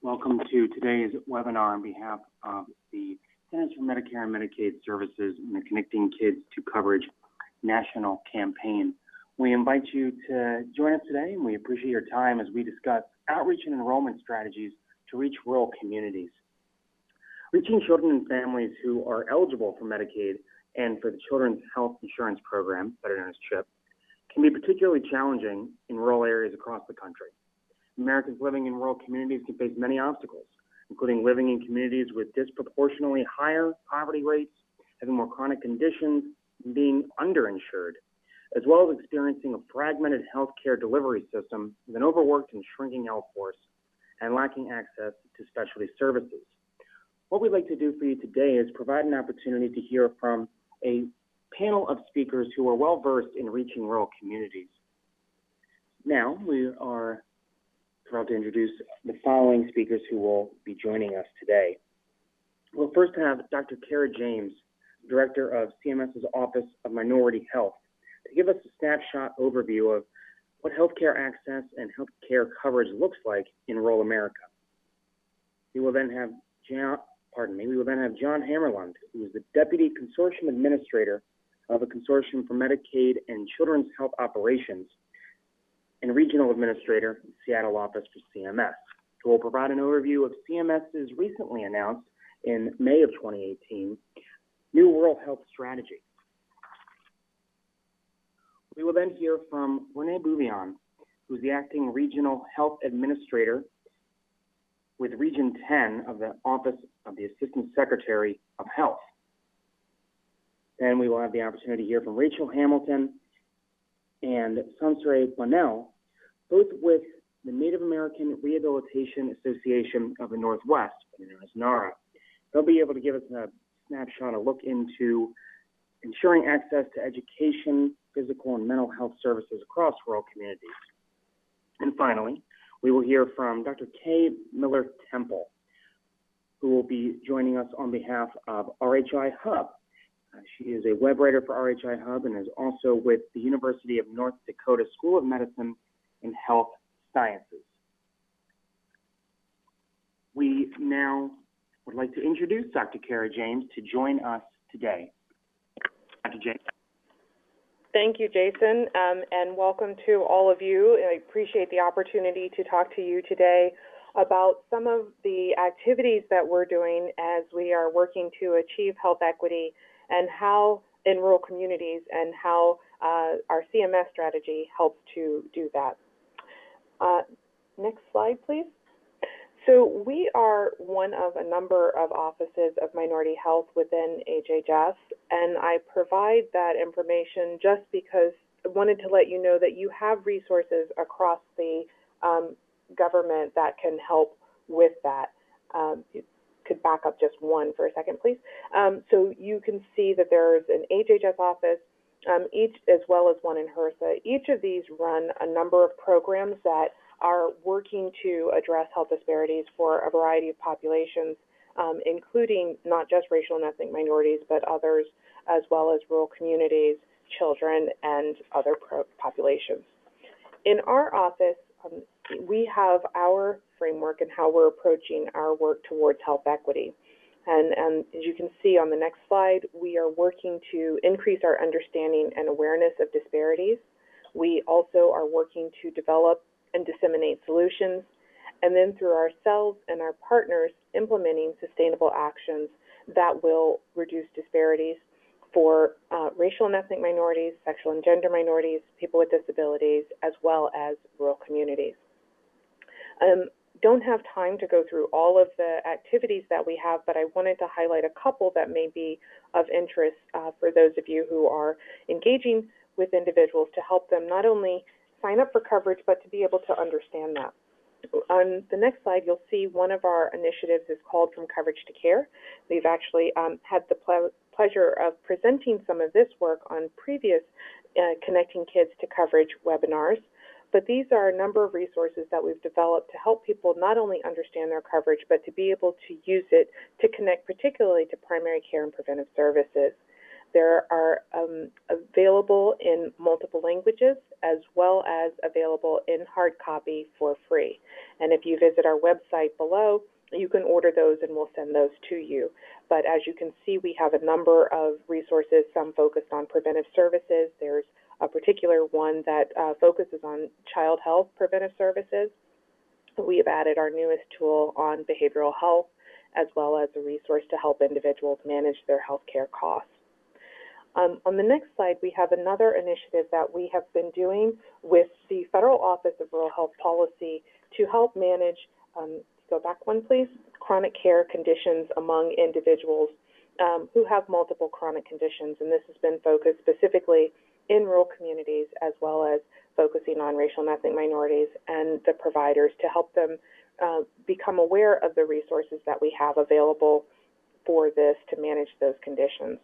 Welcome to today's webinar on behalf of the Centers for Medicare and Medicaid Services and the Connecting Kids to Coverage National Campaign. We invite you to join us today, and we appreciate your time as we discuss outreach and enrollment strategies to reach rural communities. Reaching children and families who are eligible for Medicaid and for the Children's Health Insurance Program, better known as CHIP, can be particularly challenging in rural areas across the country. Americans living in rural communities can face many obstacles, including living in communities with disproportionately higher poverty rates, having more chronic conditions, and being underinsured, as well as experiencing a fragmented healthcare delivery system with an overworked and shrinking health force and lacking access to specialty services. What we'd like to do for you today is provide an opportunity to hear from a panel of speakers who are well-versed in reaching rural communities. Now, we are proud to introduce the following speakers who will be joining us today. We'll first have Dr. Kara James, Director of CMS's Office of Minority Health, to give us a snapshot overview of what healthcare access and healthcare coverage looks like in rural America. We will then have John Hammerlund, who is the Deputy Consortium Administrator of a Consortium for Medicaid and Children's Health Operations and Regional Administrator, Seattle Office for CMS, who will provide an overview of CMS's recently announced in May of 2018 new rural health strategy. We will then hear from Renee Bouvion, who is the Acting Regional Health Administrator with Region 10 of the Office of the Assistant Secretary of Health. Then we will have the opportunity to hear from Rachel Hamilton and Sansray Bonnell, both with the Native American Rehabilitation Association of the Northwest, known as NARA. They'll be able to give us a snapshot, a look into ensuring access to education, physical and mental health services across rural communities. And finally, we will hear from Dr. Kay Miller-Temple, who will be joining us on behalf of RHI Hub. She is a web writer for RHI Hub and is also with the University of North Dakota School of Medicine and Health Sciences. We now would like to introduce Dr. Kara James to join us today. Dr. James. Thank you, Jason, and welcome to all of you. I appreciate the opportunity to talk to you today about some of the activities that we're doing as we are working to achieve health equity and how in rural communities and how our CMS strategy helps to do that. Next slide, please. So we are one of a number of offices of minority health within HHS, and I provide that information just because I wanted to let you know that you have resources across the government that can help with that. You could back up just one for a second, please. So you can see that there's an HHS office, each as well as one in HRSA. Each of these run a number of programs that are working to address health disparities for a variety of populations, including not just racial and ethnic minorities, but others, as well as rural communities, children, and other populations. In our office, we have our framework and how we're approaching our work towards health equity. And as you can see on the next slide, we are working to increase our understanding and awareness of disparities. We also are working to develop and disseminate solutions, and then through ourselves and our partners, implementing sustainable actions that will reduce disparities for racial and ethnic minorities, sexual and gender minorities, people with disabilities, as well as rural communities. Don't have time to go through all of the activities that we have, but I wanted to highlight a couple that may be of interest for those of you who are engaging with individuals to help them not only sign up for coverage, but to be able to understand that. On the next slide, you'll see one of our initiatives is called From Coverage to Care. We've actually had the pleasure of presenting some of this work on previous Connecting Kids to Coverage webinars, but these are a number of resources that we've developed to help people not only understand their coverage, but to be able to use it to connect particularly to primary care and preventive services. There are available in multiple languages as well as available in hard copy for free. And if you visit our website below, you can order those and we'll send those to you. But as you can see, we have a number of resources, some focused on preventive services. There's a particular one that focuses on child health preventive services. We have added our newest tool on behavioral health, as well as a resource to help individuals manage their health care costs. On the next slide, we have another initiative that we have been doing with the Federal Office of Rural Health Policy to help manage, go back one please, chronic care conditions among individuals who have multiple chronic conditions. And this has been focused specifically in rural communities, as well as focusing on racial and ethnic minorities and the providers to help them become aware of the resources that we have available for this to manage those conditions.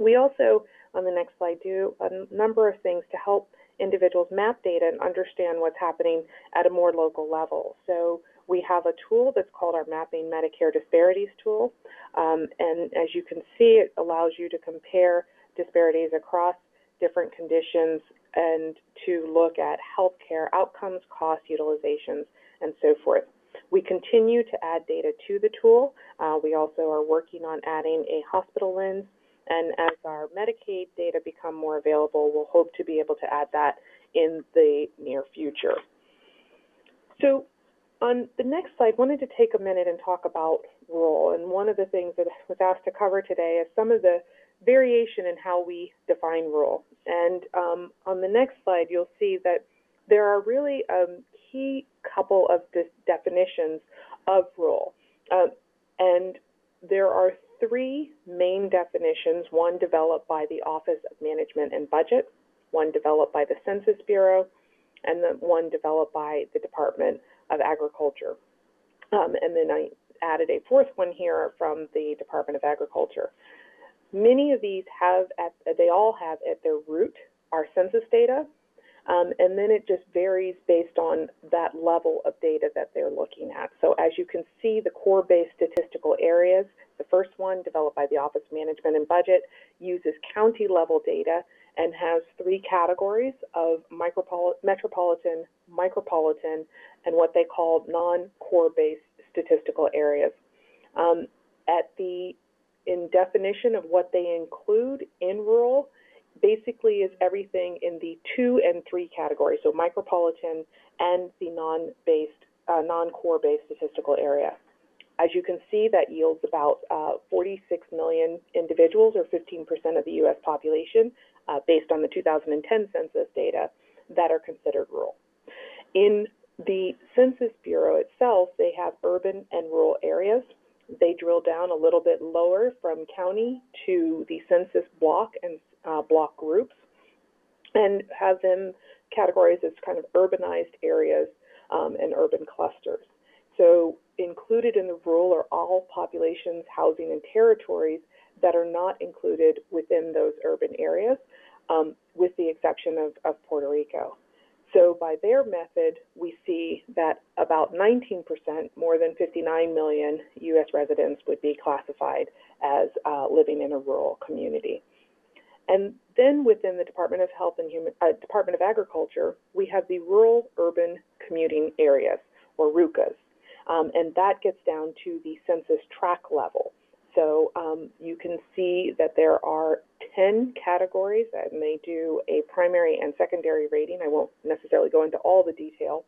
We also, on the next slide, do a number of things to help individuals map data and understand what's happening at a more local level. So we have a tool that's called our Mapping Medicare Disparities tool. And as you can see, it allows you to compare disparities across different conditions and to look at healthcare outcomes, cost utilizations, and so forth. We continue to add data to the tool. We also are working on adding a hospital lens, and as our Medicaid data become more available, we'll hope to be able to add that in the near future. So on the next slide, I wanted to take a minute and talk about rural. And one of the things that I was asked to cover today is some of the variation in how we define rural. And on the next slide, you'll see that there are really key couple of definitions of rural. And there are three main definitions, one developed by the Office of Management and Budget, one developed by the Census Bureau, and then one developed by the Department of Agriculture. And then I added a fourth one here from the Department of Agriculture. Many of these they all have at their root our census data, and then it just varies based on that level of data that they're looking at. So as you can see, the core-based statistical areas, the first one developed by the Office of Management and Budget, uses county-level data and has three categories of metropolitan, micropolitan, and what they call non-core-based statistical areas. In definition of what they include in rural, basically is everything in the 2 and 3 categories, so micropolitan and the non-core-based statistical area. As you can see, that yields about 46 million individuals, or 15% of the U.S. population, based on the 2010 census data, that are considered rural. In the Census Bureau itself, they have urban and rural areas. They drill down a little bit lower from county to the census block and block groups, and have them categorized as kind of urbanized areas and urban clusters. So included in the rural are all populations, housing, and territories that are not included within those urban areas, with the exception of Puerto Rico. So by their method, we see that about 19%, more than 59 million U.S. residents would be classified as living in a rural community. And then within the Department of Health and Department of Agriculture, we have the rural urban commuting areas, or RUCAs, and that gets down to the census tract level. So you can see that there are 10 categories, and they do a primary and secondary rating. I won't necessarily go into all the detail,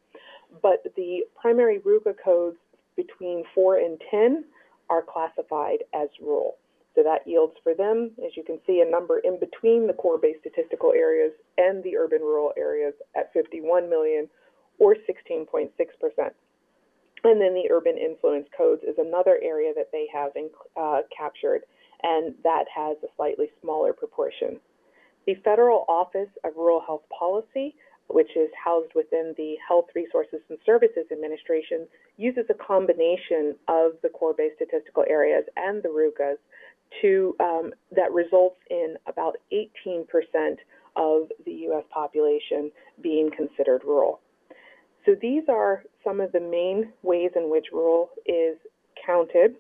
but the primary RUCA codes between 4 and 10 are classified as rural. So that yields for them, as you can see, a number in between the core-based statistical areas and the urban-rural areas at 51 million, or 16.6%. And then the urban influence codes is another area that they have captured, and that has a slightly smaller proportion. The Federal Office of Rural Health Policy, which is housed within the Health Resources and Services Administration, uses a combination of the core-based statistical areas and the RUCAs that results in about 18% of the U.S. population being considered rural. So these are some of the main ways in which rural is counted.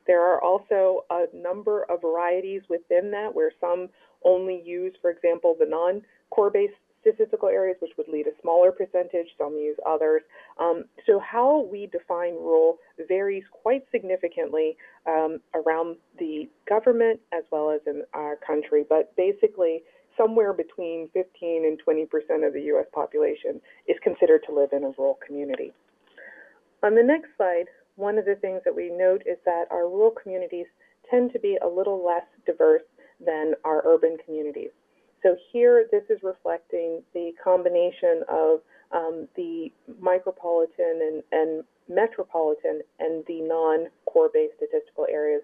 There are also a number of varieties within that where some only use, for example, the non-core based statistical areas, which would lead a smaller percentage, some use others. So how we define rural varies quite significantly around the government as well as in our country, but basically somewhere between 15 and 20% of the U.S. population is considered to live in a rural community. On the next slide, one of the things that we note is that our rural communities tend to be a little less diverse than our urban communities. So here, this is reflecting the combination of the micropolitan and metropolitan and the non-core based statistical areas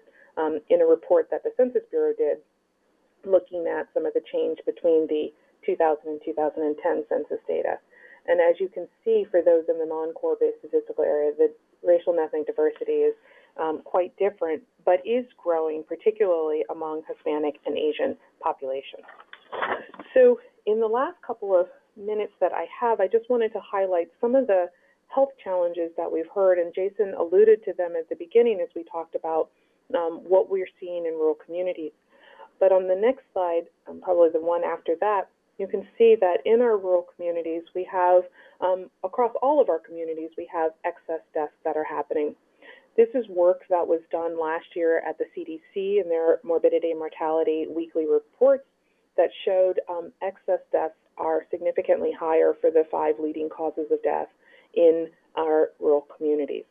in a report that the Census Bureau did, looking at some of the change between the 2000 and 2010 census data. And as you can see, for those in the non-core based statistical area, the racial and ethnic diversity is quite different, but is growing, particularly among Hispanic and Asian populations. So in the last couple of minutes that I have, I just wanted to highlight some of the health challenges that we've heard, and Jason alluded to them at the beginning as we talked about what we're seeing in rural communities. But on the next slide, probably the one after that, you can see that in our rural communities, we have, across all of our communities, we have excess deaths that are happening. This is work that was done last year at the CDC in their morbidity and mortality weekly reports that showed excess deaths are significantly higher for the 5 leading causes of death in our rural communities.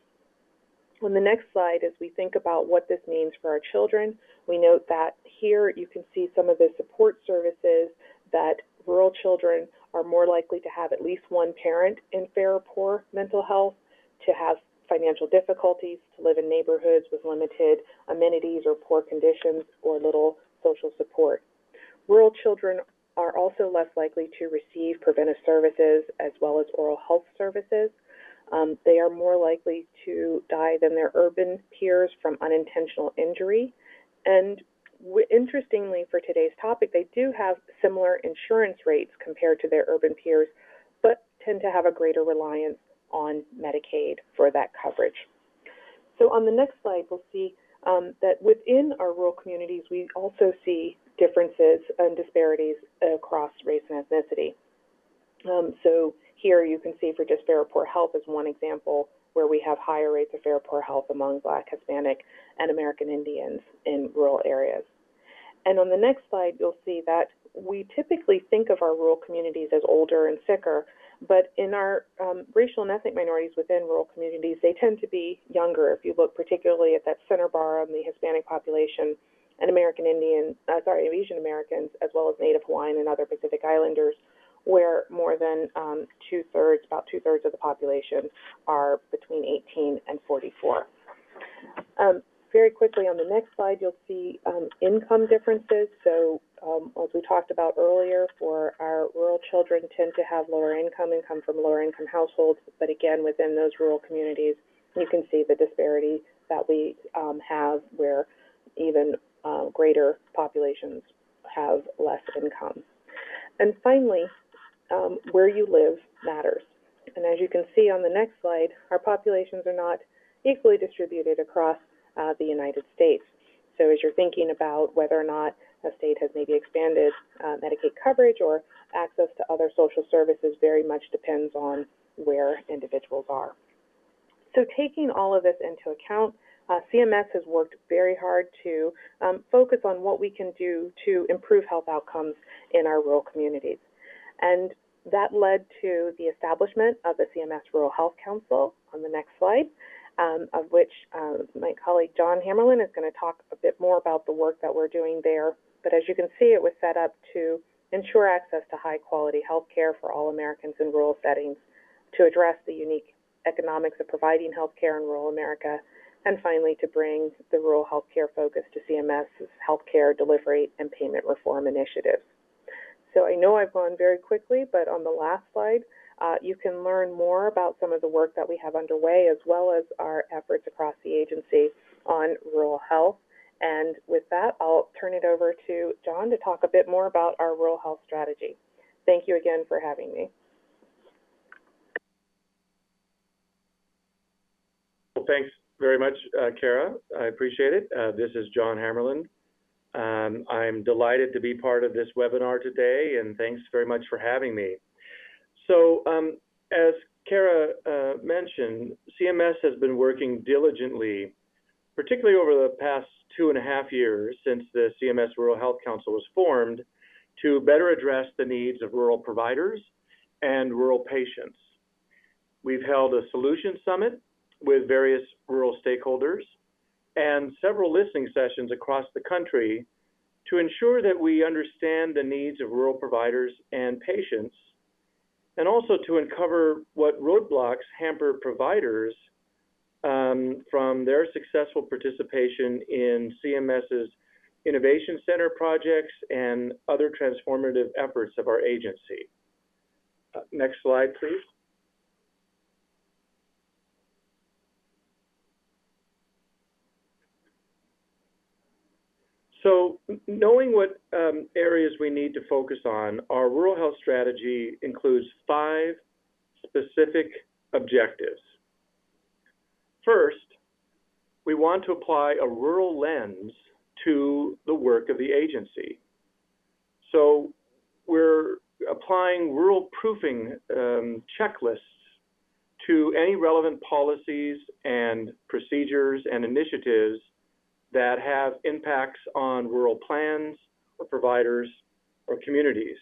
On the next slide, as we think about what this means for our children, we note that here you can see some of the support services that rural children are more likely to have at least one parent in fair or poor mental health, to have financial difficulties, to live in neighborhoods with limited amenities or poor conditions or little social support. Rural children are also less likely to receive preventive services as well as oral health services. They are more likely to die than their urban peers from unintentional injury. And interestingly, for today's topic, they do have similar insurance rates compared to their urban peers, but tend to have a greater reliance on Medicaid for that coverage. So on the next slide, we'll see that within our rural communities, we also see differences and disparities across race and ethnicity. So here you can see for just fair or poor health as one example where we have higher rates of fair or poor health among Black, Hispanic, and American Indians in rural areas. And on the next slide, you'll see that we typically think of our rural communities as older and sicker, but in our racial and ethnic minorities within rural communities, they tend to be younger. If you look particularly at that center bar on the Hispanic population and Asian Americans, as well as Native Hawaiian and other Pacific Islanders, where more than about two-thirds of the population are between 18 and 44. Very quickly on the next slide, you'll see income differences. So as we talked about earlier, for our rural children tend to have lower income and come from lower income households, but again, within those rural communities, you can see the disparity that we have where even greater populations have less income. And finally, where you live matters. And as you can see on the next slide, our populations are not equally distributed across the United States. So as you're thinking about whether or not a state has maybe expanded Medicaid coverage or access to other social services very much depends on where individuals are. So taking all of this into account, CMS has worked very hard to focus on what we can do to improve health outcomes in our rural communities. And that led to the establishment of the CMS Rural Health Council on the next slide, of which my colleague John Hammerlin is going to talk a bit more about the work that we're doing there. But as you can see, it was set up to ensure access to high-quality health care for all Americans in rural settings, to address the unique economics of providing health care in rural America, and finally to bring the rural health care focus to CMS's health care delivery and payment reform initiatives. So I know I've gone very quickly, but on the last slide, you can learn more about some of the work that we have underway, as well as our efforts across the agency on rural health. And with that, I'll turn it over to John to talk a bit more about our rural health strategy. Thank you again for having me. Well, thanks, very much, Kara. I appreciate it. This is John Hammerland. I'm delighted to be part of this webinar today, and thanks very much for having me. So, as Kara mentioned, CMS has been working diligently, particularly over the past 2.5 years since the CMS Rural Health Council was formed, to better address the needs of rural providers and rural patients. We've held a solution summit with various rural stakeholders and several listening sessions across the country to ensure that we understand the needs of rural providers and patients, and also to uncover what roadblocks hamper providers from their successful participation in CMS's Innovation Center projects and other transformative efforts of our agency. Next slide, please. So, knowing what areas we need to focus on, our rural health strategy includes 5 specific objectives. First, we want to apply a rural lens to the work of the agency. So, we're applying rural proofing checklists to any relevant policies and procedures and initiatives that have impacts on rural plans or providers or communities.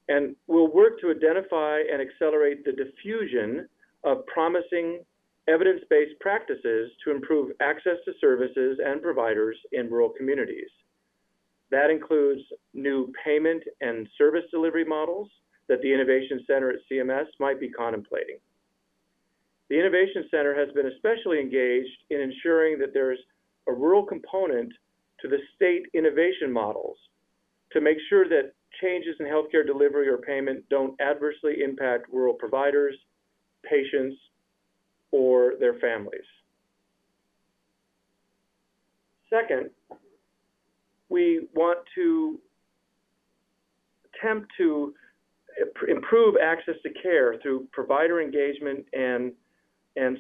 And we'll work to identify and accelerate the diffusion of promising evidence-based practices to improve access to services and providers in rural communities. That includes new payment and service delivery models that the Innovation Center at CMS might be contemplating. The Innovation Center has been especially engaged in ensuring that there's a rural component to the state innovation models to make sure that changes in healthcare delivery or payment don't adversely impact rural providers, patients, or their families. Second, we want to attempt to improve access to care through provider engagement and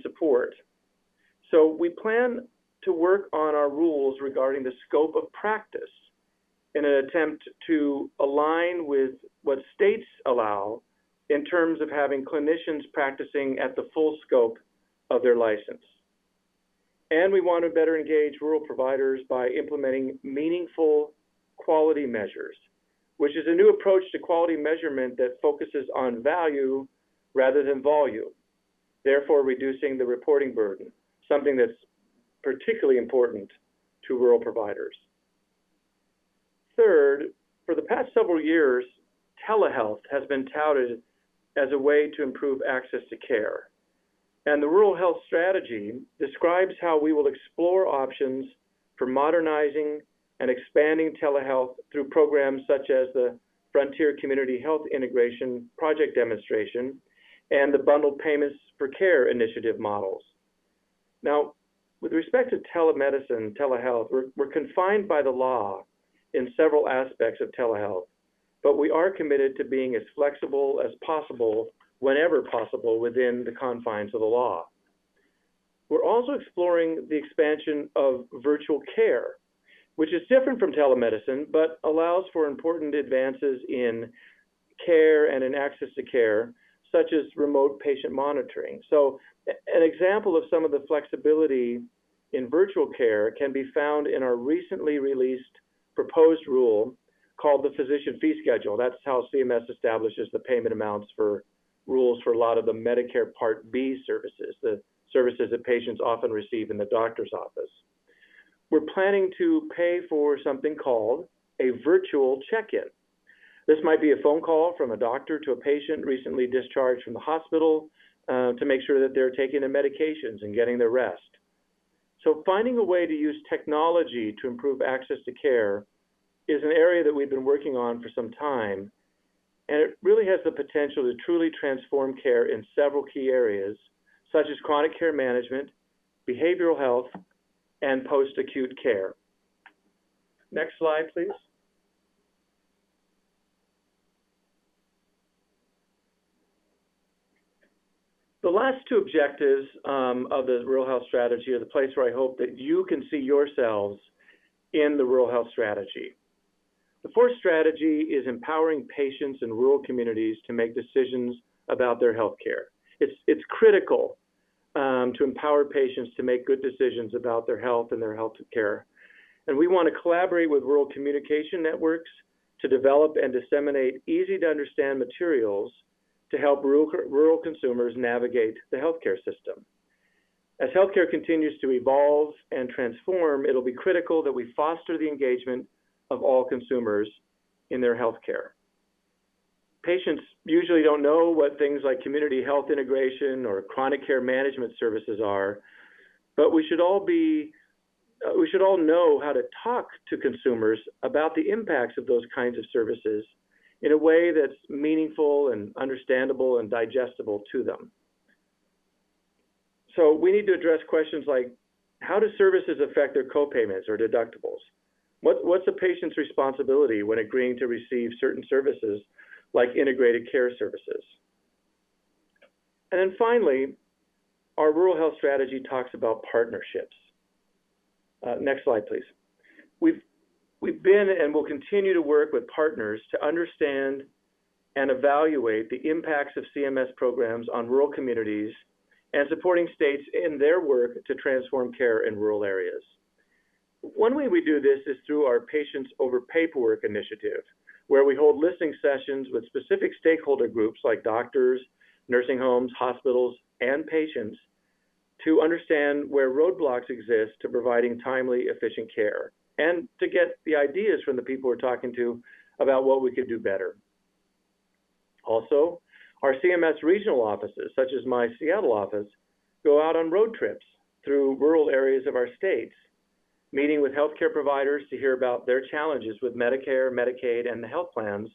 support. So we plan to work on our rules regarding the scope of practice in an attempt to align with what states allow in terms of having clinicians practicing at the full scope of their license. And we want to better engage rural providers by implementing meaningful quality measures, which is a new approach to quality measurement that focuses on value rather than volume, therefore reducing the reporting burden, something that's particularly important to rural providers. Third, for the past several years, telehealth has been touted as a way to improve access to care. And the Rural Health Strategy describes how we will explore options for modernizing and expanding telehealth through programs such as the Frontier Community Health Integration Project Demonstration and the Bundled Payments for Care initiative models. Now, with respect to telemedicine, telehealth, we're confined by the law in several aspects of telehealth, but we are committed to being as flexible as possible whenever possible within the confines of the law. We're also exploring the expansion of virtual care, which is different from telemedicine, but allows for important advances in care and in access to care, such as remote patient monitoring. So an example of some of the flexibility in virtual care can be found in our recently released proposed rule called the Physician Fee Schedule. That's how CMS establishes the payment amounts for rules for a lot of the Medicare Part B services, the services that patients often receive in the doctor's office. We're planning to pay for something called a virtual check-in. This might be a phone call from a doctor to a patient recently discharged from the hospital to make sure that they're taking their medications and getting their rest. So finding a way to use technology to improve access to care is an area that we've been working on for some time, and it really has the potential to truly transform care in several key areas, such as chronic care management, behavioral health, and post-acute care. Next slide, please. The last two objectives of the rural health strategy are the place where I hope that you can see yourselves in the rural health strategy. The fourth strategy is empowering patients in rural communities to make decisions about their health care. It's critical to empower patients to make good decisions about their health and their health care. And we want to collaborate with rural communication networks to develop and disseminate easy-to-understand materials to help rural consumers navigate the healthcare system. As healthcare continues to evolve and transform, it'll be critical that we foster the engagement of all consumers in their healthcare. Patients usually don't know what things like community health integration or chronic care management services are, but we should all know how to talk to consumers about the impacts of those kinds of services in a way that's meaningful and understandable and digestible to them. So we need to address questions like, how do services affect their copayments or deductibles? What's a patient's responsibility when agreeing to receive certain services like integrated care services? And then finally, our rural health strategy talks about partnerships. Next slide, please. We've been and will continue to work with partners to understand and evaluate the impacts of CMS programs on rural communities and supporting states in their work to transform care in rural areas. One way we do this is through our Patients Over Paperwork initiative, where we hold listening sessions with specific stakeholder groups like doctors, nursing homes, hospitals, and patients to understand where roadblocks exist to providing timely, efficient care, and to get the ideas from the people we're talking to about what we could do better. Also, our CMS regional offices, such as my Seattle office, go out on road trips through rural areas of our states, meeting with healthcare providers to hear about their challenges with Medicare, Medicaid, and the health plans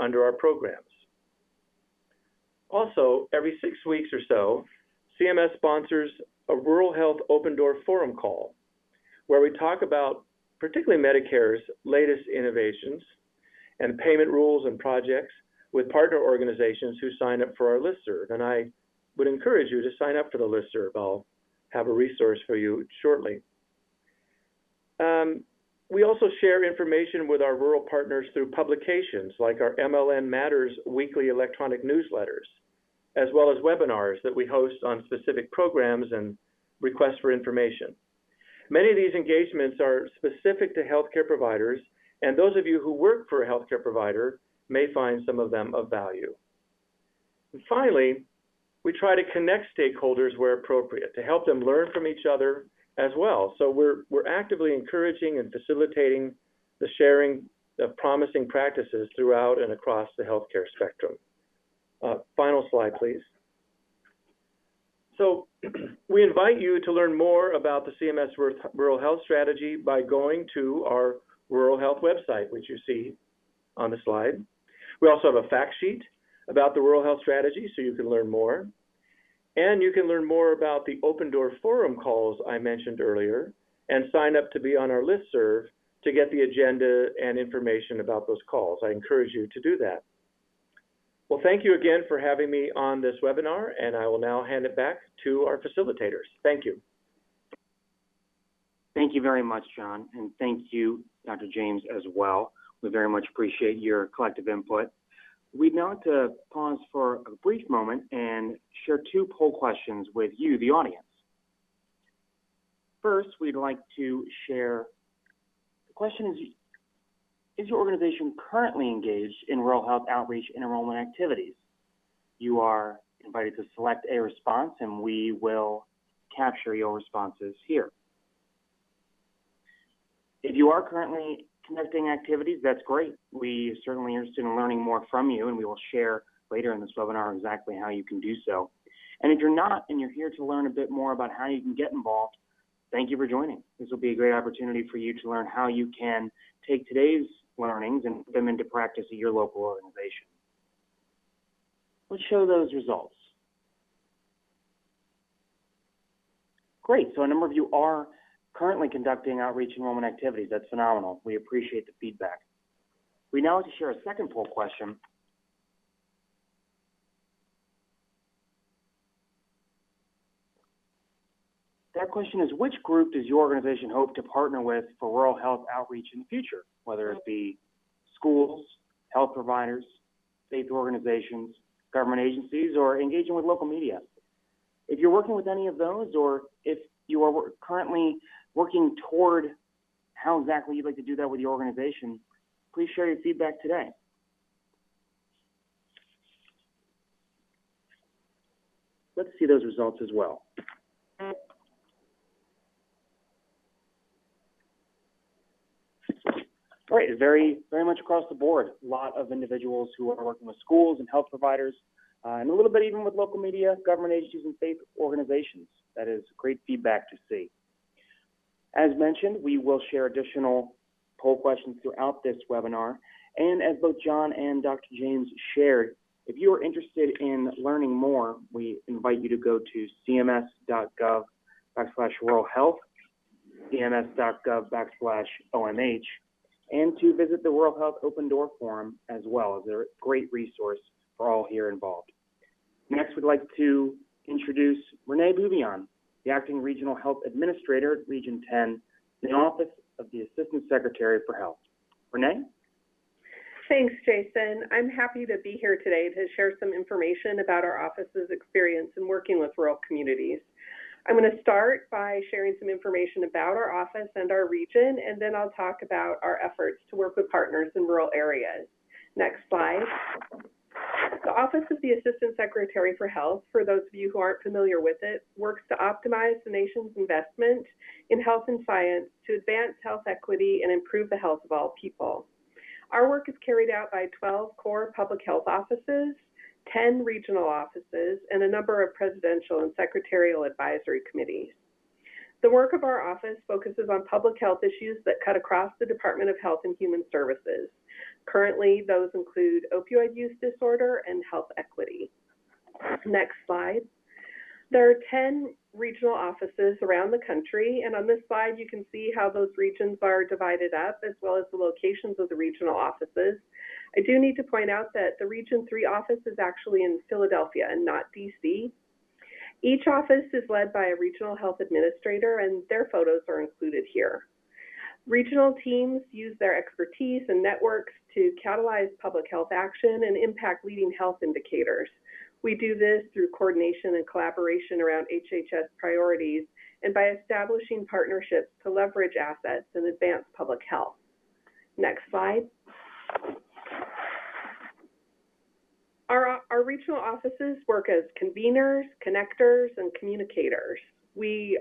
under our programs. Also, every 6 weeks or so, CMS sponsors a Rural Health Open Door Forum call, where we talk about particularly Medicare's latest innovations and payment rules and projects with partner organizations who sign up for our listserv. And I would encourage you to sign up for the listserv. I'll have a resource for you shortly. We also share information with our rural partners through publications like our MLN Matters weekly electronic newsletters, as well as webinars that we host on specific programs and requests for information. Many of these engagements are specific to healthcare providers, and those of you who work for a healthcare provider may find some of them of value. And finally, we try to connect stakeholders where appropriate to help them learn from each other as well. So we're actively encouraging and facilitating the sharing of promising practices throughout and across the healthcare spectrum. Final slide, please. So we invite you to learn more about the CMS Rural Health Strategy by going to our Rural Health website, which you see on the slide. We also have a fact sheet about the Rural Health Strategy, so you can learn more. And you can learn more about the Open Door Forum calls I mentioned earlier and sign up to be on our listserv to get the agenda and information about those calls. I encourage you to do that. Well, thank you again for having me on this webinar, and I will now hand it back to our facilitators. Thank you. Thank you very much, John, and thank you, Dr. James, as well. We very much appreciate your collective input. We'd now like to pause for a brief moment and share 2 poll questions with you, the audience. First, we'd like to share, the question is your organization currently engaged in rural health outreach and enrollment activities? You are invited to select a response, and we will capture your responses here. If you are currently conducting activities, that's great. We certainly are interested in learning more from you, and we will share later in this webinar exactly how you can do so. And if you're not, and you're here to learn a bit more about how you can get involved, thank you for joining. This will be a great opportunity for you to learn how you can take today's learnings and put them into practice at your local organization. Let's show those results. Great, so a number of you are currently conducting outreach enrollment activities. That's phenomenal. We appreciate the feedback. We now like to share a second poll question. question is, which group does your organization hope to partner with for rural health outreach in the future, whether it be schools, health providers, faith organizations, government agencies, or engaging with local media? If you're working with any of those, or if you are currently working toward how exactly you'd like to do that with your organization, please share your feedback today. Let's see those results as well. All right, very much across the board. A lot of individuals who are working with schools and health providers, and a little bit even with local media, government agencies, and faith organizations. That is great feedback to see. As mentioned, we will share additional poll questions throughout this webinar. And as both John and Dr. James shared, if you are interested in learning more, we invite you to go to cms.gov/rural health, cms.gov/OMH, and to visit the Rural Health Open Door Forum as well, as a great resource for all here involved. Next, we'd like to introduce Renee Bouvion, the Acting Regional Health Administrator at Region 10, in the Office of the Assistant Secretary for Health. Renee? Thanks, Jason. I'm happy to be here today to share some information about our office's experience in working with rural communities. I'm going to start by sharing some information about our office and our region, and then I'll talk about our efforts to work with partners in rural areas. Next slide. The Office of the Assistant Secretary for Health, for those of you who aren't familiar with it, works to optimize the nation's investment in health and science to advance health equity and improve the health of all people. Our work is carried out by 12 core public health offices, 10 regional offices, and a number of presidential and secretarial advisory committees. The work of our office focuses on public health issues that cut across the Department of Health and Human Services. Currently, those include opioid use disorder and health equity. Next slide. There are 10 regional offices around the country, and on this slide you can see how those regions are divided up, as well as the locations of the regional offices. I do need to point out that the Region 3 office is actually in Philadelphia and not DC. Each office is led by a regional health administrator, and their photos are included here. Regional teams use their expertise and networks to catalyze public health action and impact leading health indicators. We do this through coordination and collaboration around HHS priorities and by establishing partnerships to leverage assets and advance public health. Next slide. Our regional offices work as conveners, connectors, and communicators. We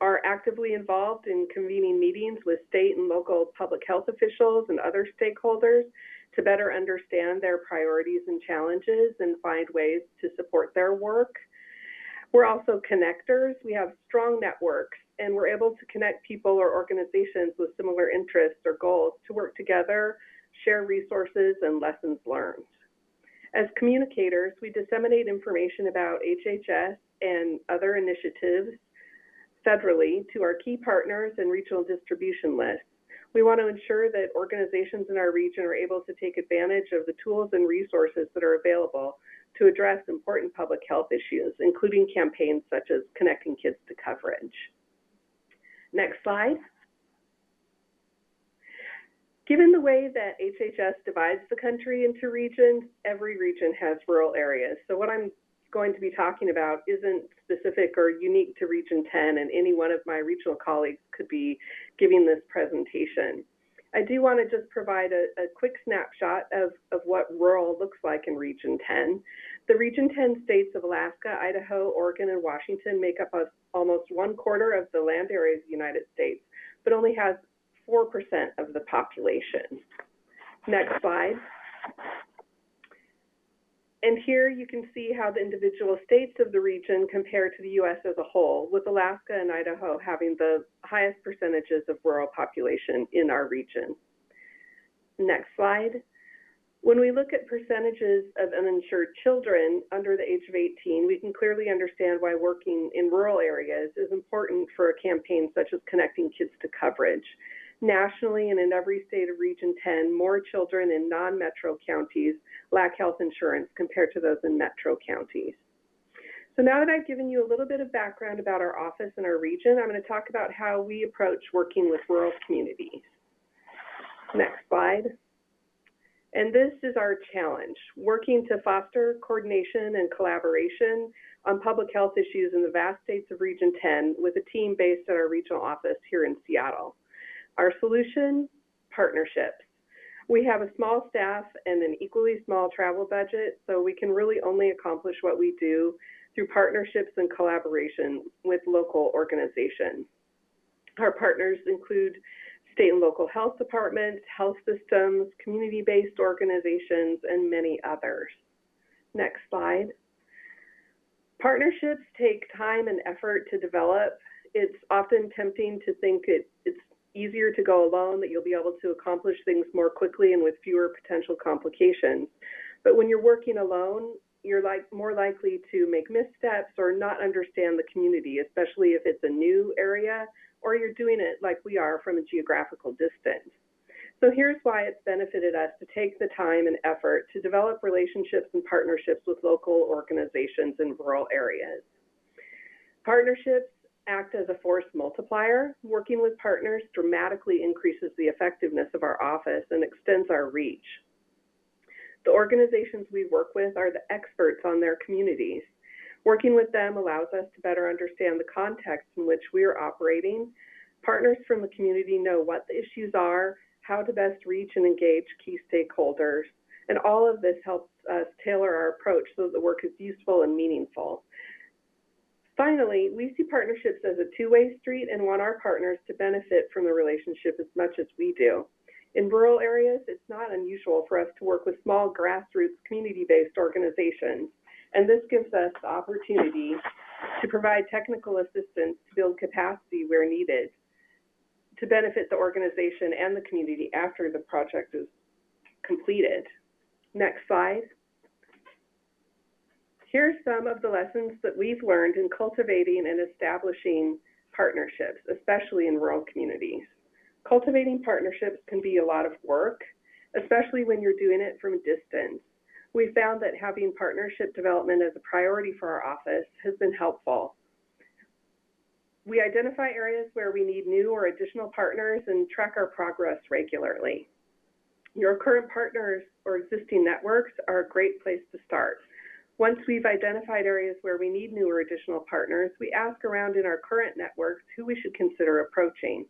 are actively involved in convening meetings with state and local public health officials and other stakeholders to better understand their priorities and challenges and find ways to support their work. We're also connectors. We have strong networks, and we're able to connect people or organizations with similar interests or goals to work together, share resources, and lessons learned. As communicators, we disseminate information about HHS and other initiatives federally to our key partners and regional distribution lists. We want to ensure that organizations in our region are able to take advantage of the tools and resources that are available to address important public health issues, including campaigns such as Connecting Kids to Coverage. Next slide. Given the way that HHS divides the country into regions, every region has rural areas. So what I'm going to be talking about isn't specific or unique to Region 10, and any one of my regional colleagues could be giving this presentation. I do want to just provide a quick snapshot of what rural looks like in Region 10. The Region 10 states of Alaska, Idaho, Oregon, and Washington make up almost 1/4 of the land area of the United States, but only has 4% of the population. Next slide. And here you can see how the individual states of the region compare to the U.S. as a whole, with Alaska and Idaho having the highest percentages of rural population in our region. Next slide. When we look at percentages of uninsured children under the age of 18, we can clearly understand why working in rural areas is important for a campaign such as Connecting Kids to Coverage. Nationally and in every state of Region 10, more children in non-metro counties lack health insurance compared to those in metro counties. So now that I've given you a little bit of background about our office and our region, I'm going to talk about how we approach working with rural communities. Next slide. And this is our challenge, working to foster coordination and collaboration on public health issues in the vast states of Region 10 with a team based at our regional office here in Seattle. Our solution, partnerships. We have a small staff and an equally small travel budget, so we can really only accomplish what we do through partnerships and collaboration with local organizations. Our partners include state and local health departments, health systems, community-based organizations, and many others. Next slide. Partnerships take time and effort to develop. It's often tempting to think it's easier to go alone, that you'll be able to accomplish things more quickly and with fewer potential complications. But when you're working alone, you're more likely to make missteps or not understand the community, especially if it's a new area or you're doing it like we are from a geographical distance. So here's why it's benefited us to take the time and effort to develop relationships and partnerships with local organizations in rural areas. Partnerships act as a force multiplier. Working with partners dramatically increases the effectiveness of our office and extends our reach. The organizations we work with are the experts on their communities. Working with them allows us to better understand the context in which we are operating. Partners from the community know what the issues are, how to best reach and engage key stakeholders, and all of this helps us tailor our approach so that the work is useful and meaningful. Finally, we see partnerships as a two-way street and want our partners to benefit from the relationship as much as we do. In rural areas, it's not unusual for us to work with small grassroots community-based organizations, and this gives us the opportunity to provide technical assistance to build capacity where needed to benefit the organization and the community after the project is completed. Next slide. Here's some of the lessons that we've learned in cultivating and establishing partnerships, especially in rural communities. Cultivating partnerships can be a lot of work, especially when you're doing it from a distance. We found that having partnership development as a priority for our office has been helpful. We identify areas where we need new or additional partners and track our progress regularly. Your current partners or existing networks are a great place to start. Once we've identified areas where we need new or additional partners, we ask around in our current networks who we should consider approaching.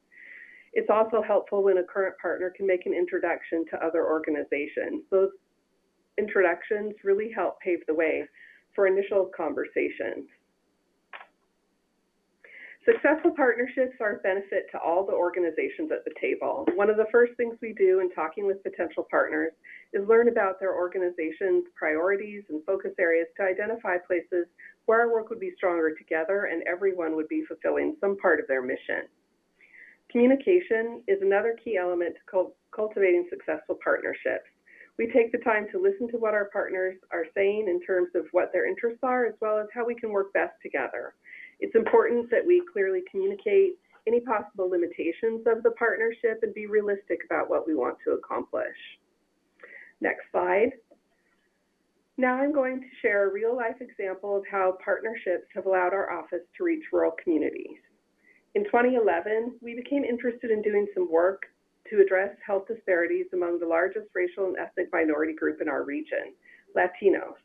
It's also helpful when a current partner can make an introduction to other organizations. Those introductions really help pave the way for initial conversations. Successful partnerships are a benefit to all the organizations at the table. One of the first things we do in talking with potential partners is learn about their organization's priorities and focus areas to identify places where our work would be stronger together and everyone would be fulfilling some part of their mission. Communication is another key element to cultivating successful partnerships. We take the time to listen to what our partners are saying in terms of what their interests are, as well as how we can work best together. It's important that we clearly communicate any possible limitations of the partnership and be realistic about what we want to accomplish. Next slide. Now I'm going to share a real-life example of how partnerships have allowed our office to reach rural communities. In 2011, we became interested in doing some work to address health disparities among the largest racial and ethnic minority group in our region, Latinos.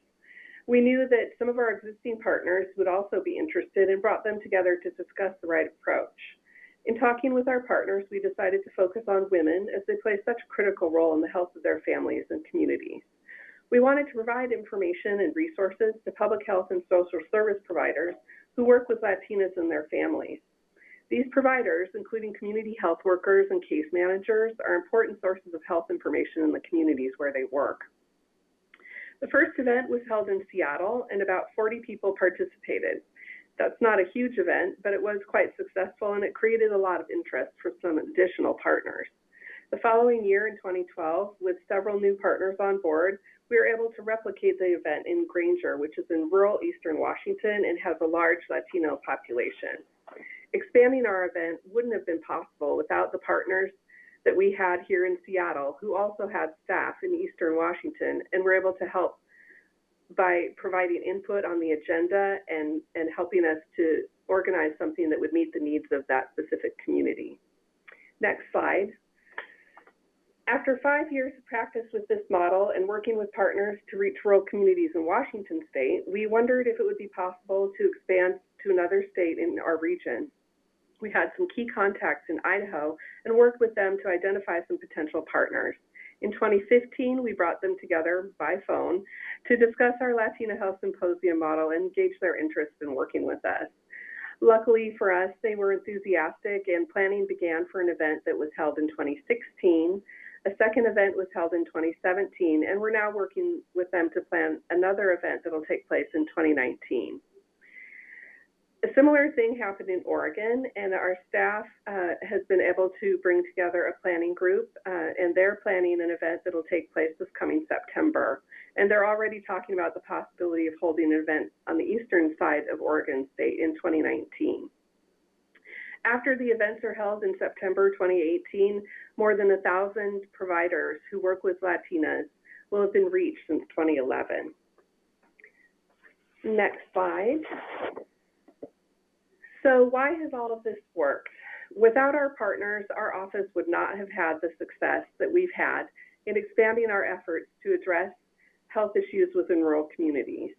We knew that some of our existing partners would also be interested and brought them together to discuss the right approach. In talking with our partners, we decided to focus on women as they play such a critical role in the health of their families and communities. We wanted to provide information and resources to public health and social service providers who work with Latinas and their families. These providers, including community health workers and case managers, are important sources of health information in the communities where they work. The first event was held in Seattle, and about 40 people participated. That's not a huge event, but it was quite successful, and it created a lot of interest for some additional partners. The following year, in 2012, with several new partners on board, we were able to replicate the event in Granger, which is in rural eastern Washington and has a large Latino population. Expanding our event wouldn't have been possible without the partners that we had here in Seattle, who also had staff in eastern Washington and were able to help by providing input on the agenda and helping us to organize something that would meet the needs of that specific community. Next slide. After 5 years of practice with this model and working with partners to reach rural communities in Washington state, we wondered if it would be possible to expand to another state in our region. We had some key contacts in Idaho and worked with them to identify some potential partners. In 2015, we brought them together by phone to discuss our Latina Health Symposium model and gauge their interest in working with us. Luckily for us, they were enthusiastic, and planning began for an event that was held in 2016. A second event was held in 2017, and we're now working with them to plan another event that will take place in 2019. A similar thing happened in Oregon, and our staff has been able to bring together a planning group, and they're planning an event that will take place this coming September. And they're already talking about the possibility of holding an event on the eastern side of Oregon State in 2019. After the events are held in September 2018, more than 1,000 providers who work with Latinas will have been reached since 2011. Next slide. So why has all of this worked? Without our partners, our office would not have had the success that we've had in expanding our efforts to address health issues within rural communities.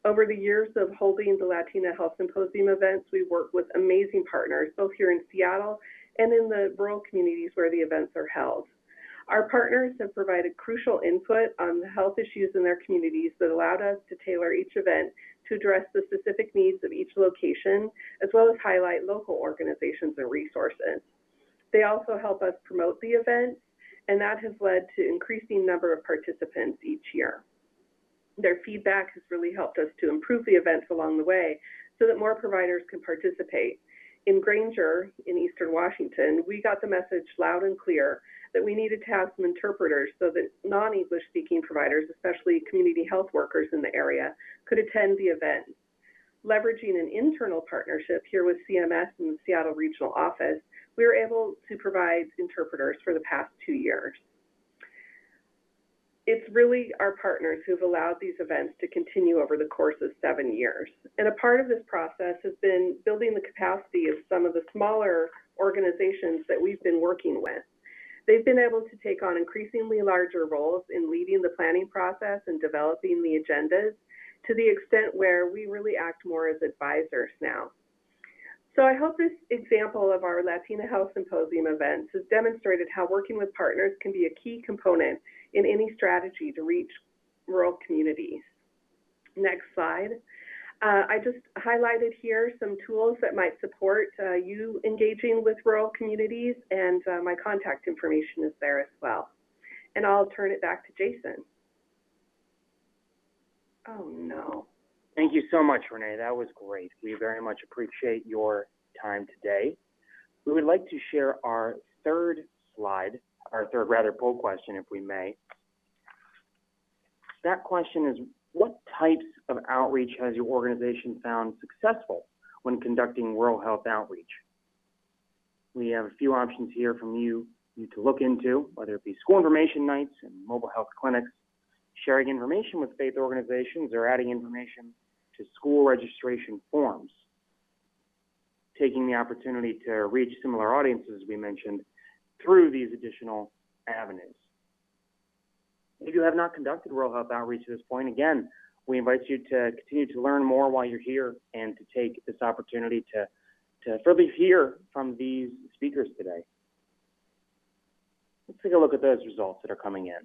Over the years of holding the Latina Health Symposium events, we worked with amazing partners, both here in Seattle and in the rural communities where the events are held. Our partners have provided crucial input on the health issues in their communities that allowed us to tailor each event to address the specific needs of each location, as well as highlight local organizations and resources. They also help us promote the events, and that has led to increasing number of participants each year. Their feedback has really helped us to improve the events along the way so that more providers can participate. In Granger, in Eastern Washington, we got the message loud and clear that we needed to have some interpreters so that non-English speaking providers, especially community health workers in the area, could attend the event. Leveraging an internal partnership here with CMS and the Seattle Regional Office, we were able to provide interpreters for the past 2 years. It's really our partners who've allowed these events to continue over the course of 7 years. And a part of this process has been building the capacity of some of the smaller organizations that we've been working with. They've been able to take on increasingly larger roles in leading the planning process and developing the agendas, to the extent where we really act more as advisors now. So I hope this example of our Latina Health Symposium events has demonstrated how working with partners can be a key component in any strategy to reach rural communities. Next slide. I just highlighted here some tools that might support you engaging with rural communities, and my contact information is there as well. And I'll turn it back to Jason. Oh no. Thank you so much, Renee. That was great. We very much appreciate your time today. We would like to share our third slide, our third poll question, if we may. That question is, what types of outreach has your organization found successful when conducting rural health outreach? We have a few options here from you to look into, whether it be school information nights and mobile health clinics, sharing information with faith organizations, or adding information to school registration forms. Taking the opportunity to reach similar audiences, we mentioned, through these additional avenues. If you have not conducted rural health outreach at this point, again, we invite you to continue to learn more while you're here and to take this opportunity to further hear from these speakers today. Let's take a look at those results that are coming in.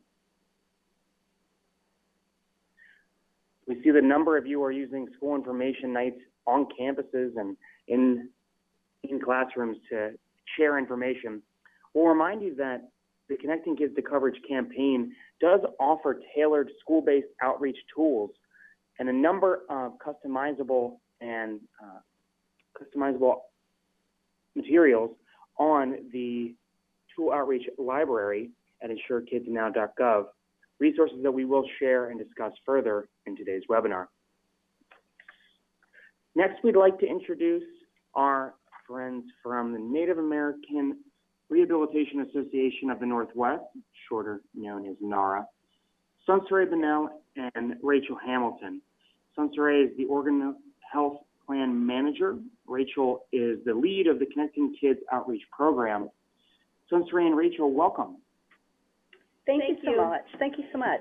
We see the number of you are using school information nights on campuses and in classrooms to share information. We'll remind you that the Connecting Kids to Coverage campaign does offer tailored school-based outreach tools and a number of customizable materials on the tool outreach library at insuredkidsnow.gov, resources that we will share and discuss further in today's webinar. Next, we'd like to introduce our friends from the Native American Rehabilitation Association of the Northwest, shorter known as NARA. Sunsaray Bennell and Rachel Hamilton. Sunsaray is the Oregon Health Plan Manager. Rachel is the lead of the Connecting Kids Outreach Program. Sunsaray and Rachel, welcome. Thank you so much. Thank you so much.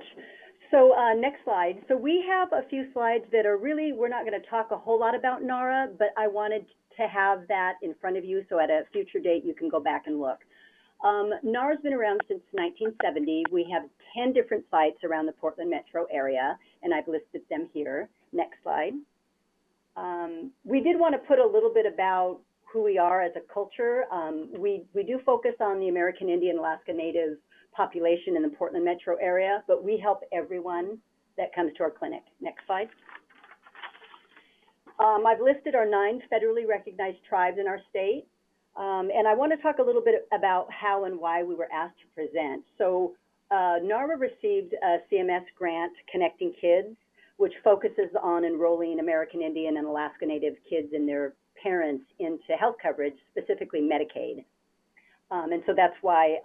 So next slide. So we have a few slides that are really, we're not going to talk a whole lot about NARA, but I wanted to have that in front of you so at a future date you can go back and look. NARA's been around since 1970. We have 10 different sites around the Portland metro area, and I've listed them here. Next slide. We did want to put a little bit about who we are as a culture. We do focus on the American Indian, Alaska Native population in the Portland metro area, but we help everyone that comes to our clinic. Next slide. I've listed our 9 federally recognized tribes in our state, and I want to talk a little bit about how and why we were asked to present. So NARA received a CMS grant, Connecting Kids, which focuses on enrolling American Indian and Alaska Native kids and their parents into health coverage, specifically Medicaid. And so that's why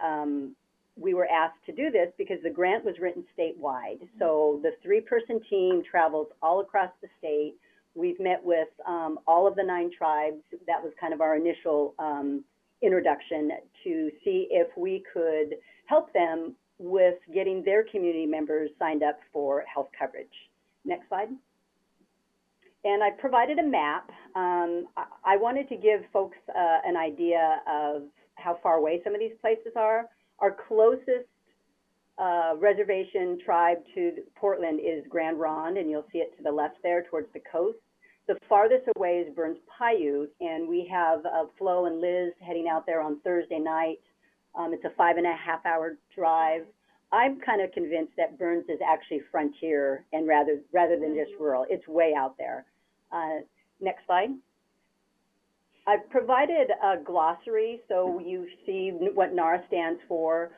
we were asked to do this, because the grant was written statewide. So the 3-person team travels all across the state. We've met with all of the 9 tribes. That was kind of our initial introduction to see if we could help them with getting their community members signed up for health coverage. Next slide. And I provided a map. I wanted to give folks an idea of how far away some of these places are. Our closest reservation tribe to Portland is Grand Ronde, and you'll see it to the left there towards the coast. The farthest away is Burns Paiute, and we have Flo and Liz heading out there on Thursday night. It's a 5.5-hour drive. I'm kind of convinced that Burns is actually frontier and rather than just rural. It's way out there. Next slide. I've provided a glossary so you see what NARA stands for.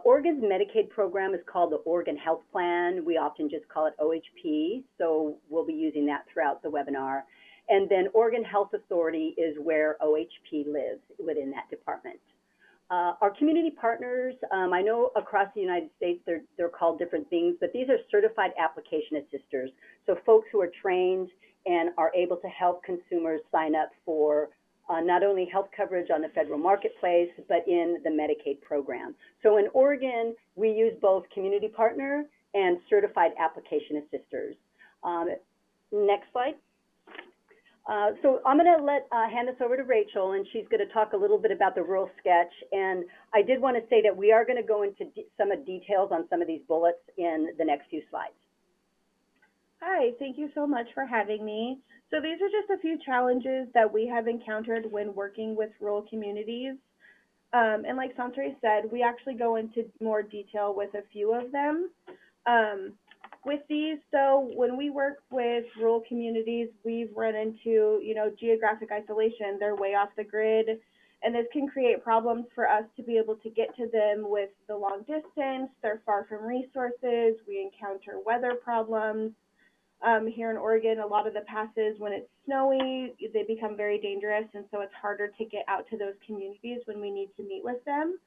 Oregon's Medicaid program is called the Oregon Health Plan. We often just call it OHP, so we'll be using that throughout the webinar. And then Oregon Health Authority is where OHP lives within that department. Our community partners, I know across the United States they're called different things, but these are certified application assisters. So folks who are trained and are able to help consumers sign up for not only health coverage on the federal marketplace, but in the Medicaid program. So in Oregon, we use both community partner and certified application assisters. Next slide. So I'm going to hand this over to Rachel, and she's going to talk a little bit about the rural sketch. And I did want to say that we are going to go into some of details on some of these bullets in the next few slides. Hi, thank you so much for having me. So these are just a few challenges that we have encountered when working with rural communities. And like Santre said, we actually go into more detail with a few of them. With these, though, when we work with rural communities, we've run into, geographic isolation. They're way off the grid, and this can create problems for us to be able to get to them with the long distance. They're far from resources. We encounter weather problems. Here in Oregon, a lot of the passes, when it's snowy, they become very dangerous, and so it's harder to get out to those communities when we need to meet with them.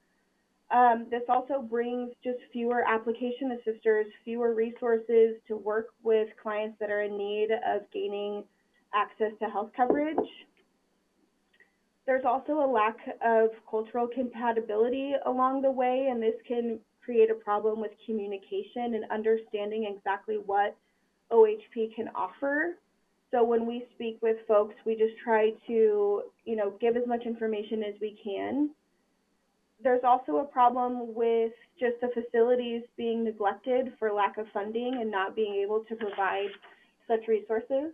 This also brings just fewer application assisters, fewer resources to work with clients that are in need of gaining access to health coverage. There's also a lack of cultural compatibility along the way, and this can create a problem with communication and understanding exactly what OHP can offer. So when we speak with folks, we just try to, give as much information as we can. There's also a problem with just the facilities being neglected for lack of funding and not being able to provide such resources.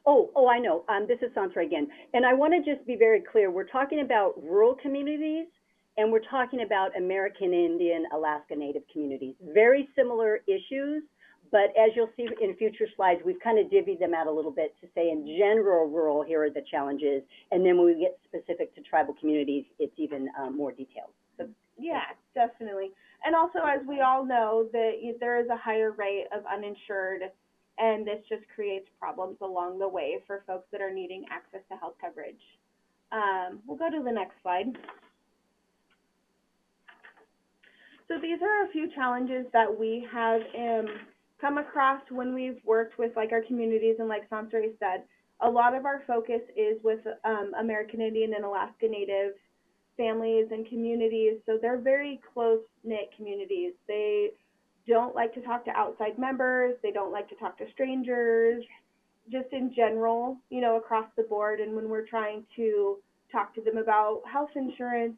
Oh, I know. This is Santra again. And I want to just be very clear. We're talking about rural communities, and we're talking about American Indian, Alaska Native communities. Very similar issues, but as you'll see in future slides, we've kind of divvied them out a little bit to say in general rural, here are the challenges, and then when we get specific to tribal communities, it's even more detailed. So, yeah, definitely. And also, as we all know, that there is a higher rate of uninsured, and this just creates problems along the way for folks that are needing access to health coverage. We'll go to the next slide. So these are a few challenges that we have come across when we've worked with like our communities, and like Sansari said, a lot of our focus is with American Indian and Alaska Native families and communities. So they're very close-knit communities. They don't like to talk to outside members. They don't like to talk to strangers, just in general, you know, across the board. And when we're trying to talk to them about health insurance,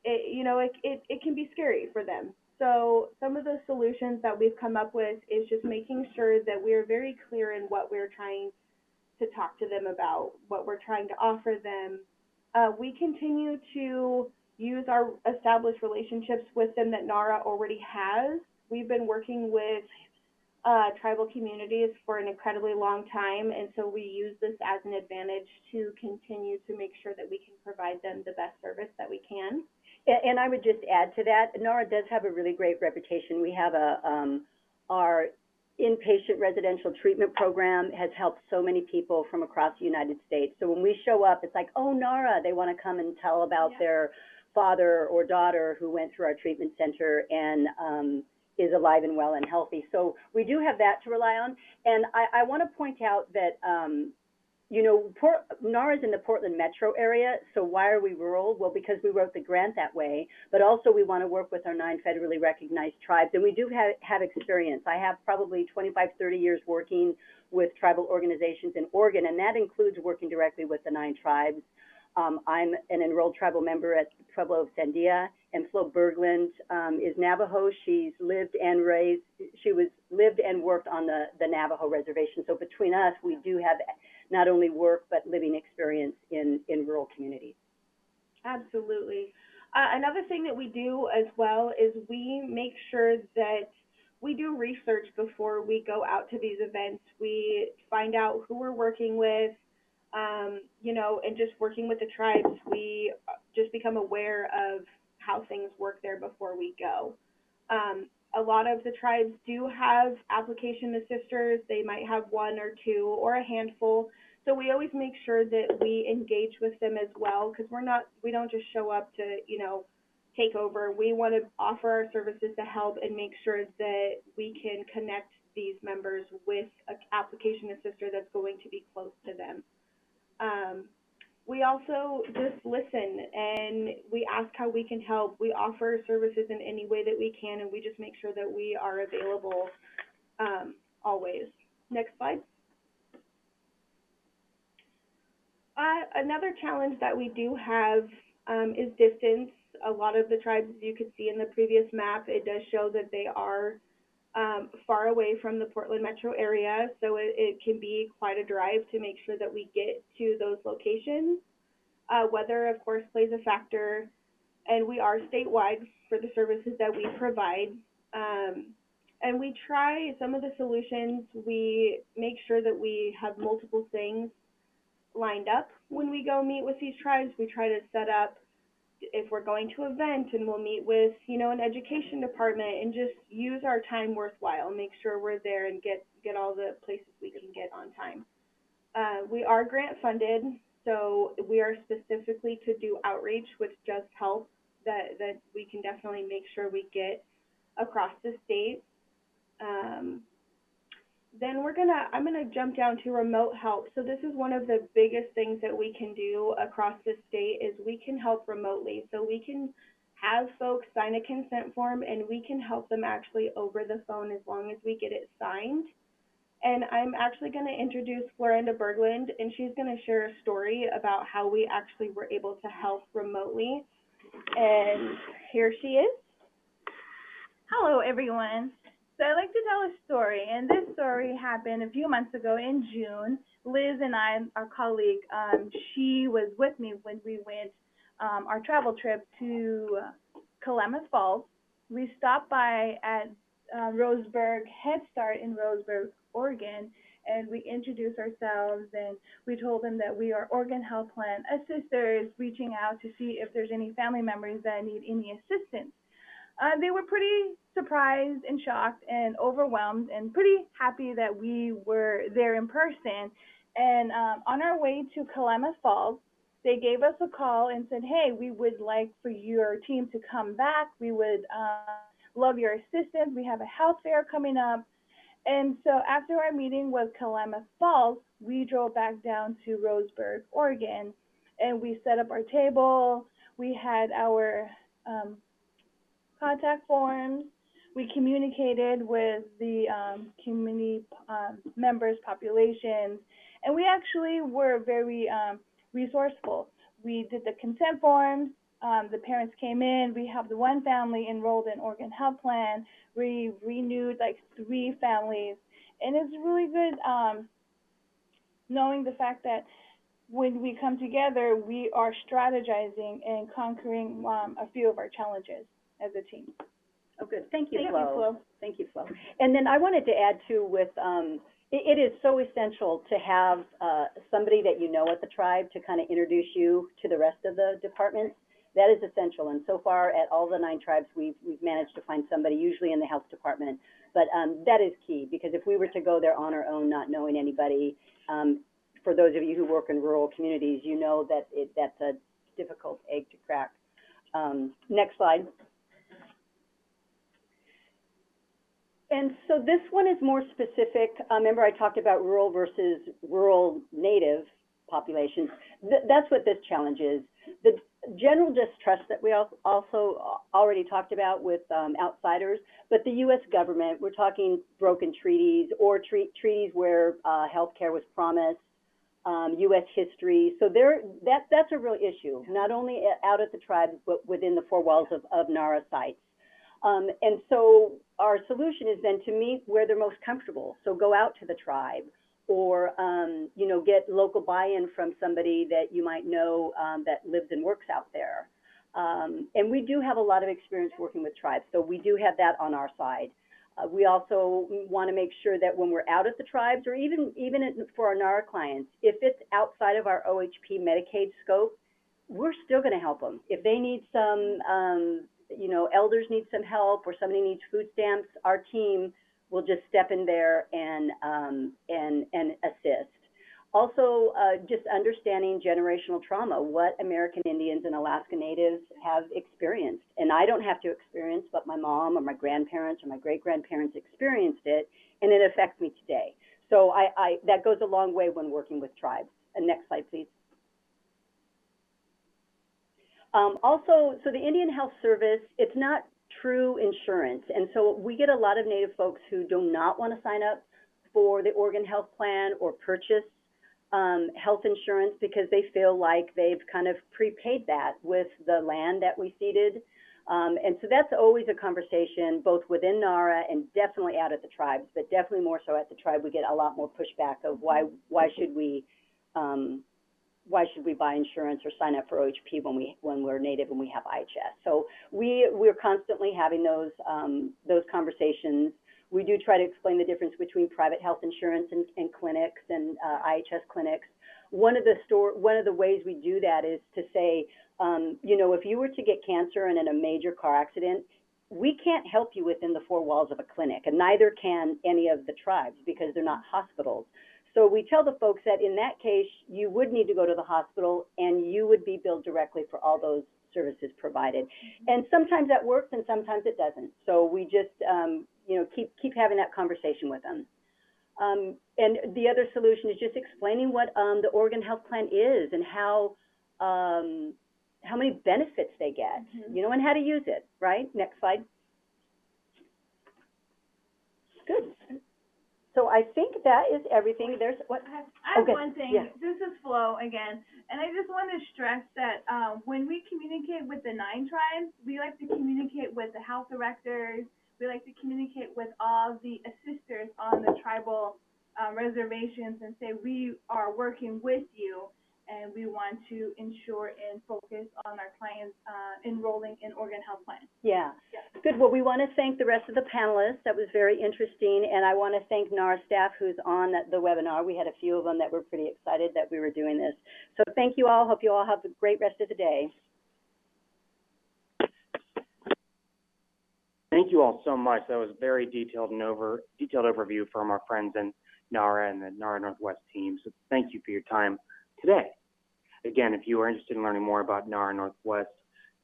it can be scary for them. So some of the solutions that we've come up with is just making sure that we're very clear in what we're trying to talk to them about, what we're trying to offer them. We continue to use our established relationships with them that NARA already has. We've been working with tribal communities for an incredibly long time, and so we use this as an advantage to continue to make sure that we can provide them the best service that we can. And I would just add to that, NARA does have a really great reputation. We have our inpatient residential treatment program has helped so many people from across the United States. So when we show up, it's like, oh, NARA, they want to come and tell about their father or daughter who went through our treatment center and is alive and well and healthy. So we do have that to rely on. And I want to point out that, NARA is in the Portland metro area, so why are we rural? Well, because we wrote the grant that way, but also we want to work with our 9 federally recognized tribes, and we do have experience. I have probably 25, 30 years working with tribal organizations in Oregon, and that includes working directly with the 9 tribes. I'm an enrolled tribal member at the Pueblo of Sandia, and Flo Berglund is Navajo. She's lived and worked on the Navajo reservation. So between us, we do have not only work, but living experience in rural communities. Absolutely. Another thing that we do as well is we make sure that we do research before we go out to these events. We find out who we're working with, and just working with the tribes, we just become aware of how things work there before we go. A lot of the tribes do have application assisters. They might have 1 or 2 or a handful. So we always make sure that we engage with them as well, because we don't just show up to, take over. We want to offer our services to help and make sure that we can connect these members with an application assister that's going to be close to them. We also just listen and we ask how we can help. We offer services in any way that we can, and we just make sure that we are available always. Next slide. Another challenge that we do have is distance. A lot of the tribes, as you could see in the previous map, it does show that they are far away from the Portland metro area, so it can be quite a drive to make sure that we get to those locations. Weather, of course, plays a factor, and we are statewide for the services that we provide. And we try some of the solutions. We make sure that we have multiple things lined up when we go meet with these tribes. We try to set up, if we're going to an event, and we'll meet with, an education department, and just use our time worthwhile, make sure we're there and get all the places we can get on time. We are grant funded, so we are specifically to do outreach with Just Help that we can definitely make sure we get across the state. Then I'm gonna jump down to remote help. So this is one of the biggest things that we can do across the state is we can help remotely. So we can have folks sign a consent form, and we can help them actually over the phone as long as we get it signed. And I'm actually going to introduce Florinda Berglund, and she's going to share a story about how we actually were able to help remotely. And here she is. Hello, everyone. So I'd like to tell a story, and this story happened a few months ago in June. Liz and I, our colleague, she was with me when we went our travel trip to Klamath Falls. We stopped by at Roseburg Head Start in Roseburg, Oregon, and we introduced ourselves, and we told them that we are Oregon Health Plan assisters reaching out to see if there's any family members that need any assistance. They were pretty surprised and shocked and overwhelmed and pretty happy that we were there in person. And on our way to Klamath Falls, they gave us a call and said, hey, we would like for your team to come back. We would love your assistance. We have a health fair coming up. And so after our meeting with Klamath Falls, we drove back down to Roseburg, Oregon, and we set up our table. We had our contact forms. We communicated with the community members, populations, and we actually were very resourceful. We did the consent forms. The parents came in. We have the one family enrolled in Oregon Health Plan. We renewed like 3 families, and it's really good knowing the fact that when we come together, we are strategizing and conquering a few of our challenges as a team. Oh, good. Thank you, Thank Flo. you, Flo. Thank you, Flo. And then I wanted to add too with, it is so essential to have somebody that you know at the tribe to kind of introduce you to the rest of the departments. That is essential. And so far at all the 9 tribes, we've managed to find somebody, usually in the health department. But that is key, because if we were to go there on our own, not knowing anybody, for those of you who work in rural communities, you know that that's a difficult egg to crack. Next slide. And so this one is more specific. Remember I talked about rural versus rural native populations. That's what this challenge is. The general distrust that we also already talked about with outsiders, but the U.S. government, we're talking broken treaties or treaties where healthcare was promised, U.S. history. So that's a real issue, not only out at the tribe, but within the 4 walls of NARA sites. And so our solution is then to meet where they're most comfortable. So go out to the tribe, or you know, get local buy-in from somebody that you might know that lives and works out there. And we do have a lot of experience working with tribes, so we do have that on our side. We also want to make sure that when we're out at the tribes, or even for our NARA clients, if it's outside of our OHP Medicaid scope, we're still going to help them. If they need some, you know, elders need some help, or somebody needs food stamps, our team will just step in there and assist. Also, just understanding generational trauma, what American Indians and Alaska Natives have experienced. And I don't have to experience, but my mom or my grandparents or my great-grandparents experienced it, and it affects me today. So that goes a long way when working with tribes. And next slide, please. Also, so the Indian Health Service, it's not true insurance. And so we get a lot of Native folks who do not want to sign up for the Oregon Health Plan or purchase health insurance because they feel like they've kind of prepaid that with the land that we ceded. And so that's always a conversation both within NARA and definitely out at the tribes, but definitely more so at the tribe. We get a lot more pushback of why should we buy insurance or sign up for OHP when we're Native and we have IHS? So we're constantly having those conversations. We do try to explain the difference between private health insurance and clinics and IHS clinics. One of the ways we do that is to say, you know, if you were to get cancer and in a major car accident, we can't help you within the 4 walls of a clinic, and neither can any of the tribes because they're not hospitals. So we tell the folks that in that case, you would need to go to the hospital and you would be billed directly for all those services provided. And sometimes that works and sometimes it doesn't. So we just, you know, keep having that conversation with them. And the other solution is just explaining what the Oregon Health Plan is and how many benefits they get, you know, and how to use it, right? Next slide. Good. So I think that is everything. There's what? I have one thing. Yeah. This is Flo again, and I just want to stress that when we communicate with the 9 tribes, we like to communicate with the health directors. We like to communicate with all the assisters on the tribal reservations and say we are working with you, and we want to ensure and focus on our clients enrolling in Oregon Health Plan. Yeah. Good. Well, we want to thank the rest of the panelists. That was very interesting. And I want to thank NARA staff who's on the webinar. We had a few of them that were pretty excited that we were doing this. So thank you all. Hope you all have a great rest of the day. Thank you all so much. That was very detailed overview from our friends in NARA and the NARA Northwest team. So thank you for your time today. Again, if you are interested in learning more about NARA Northwest,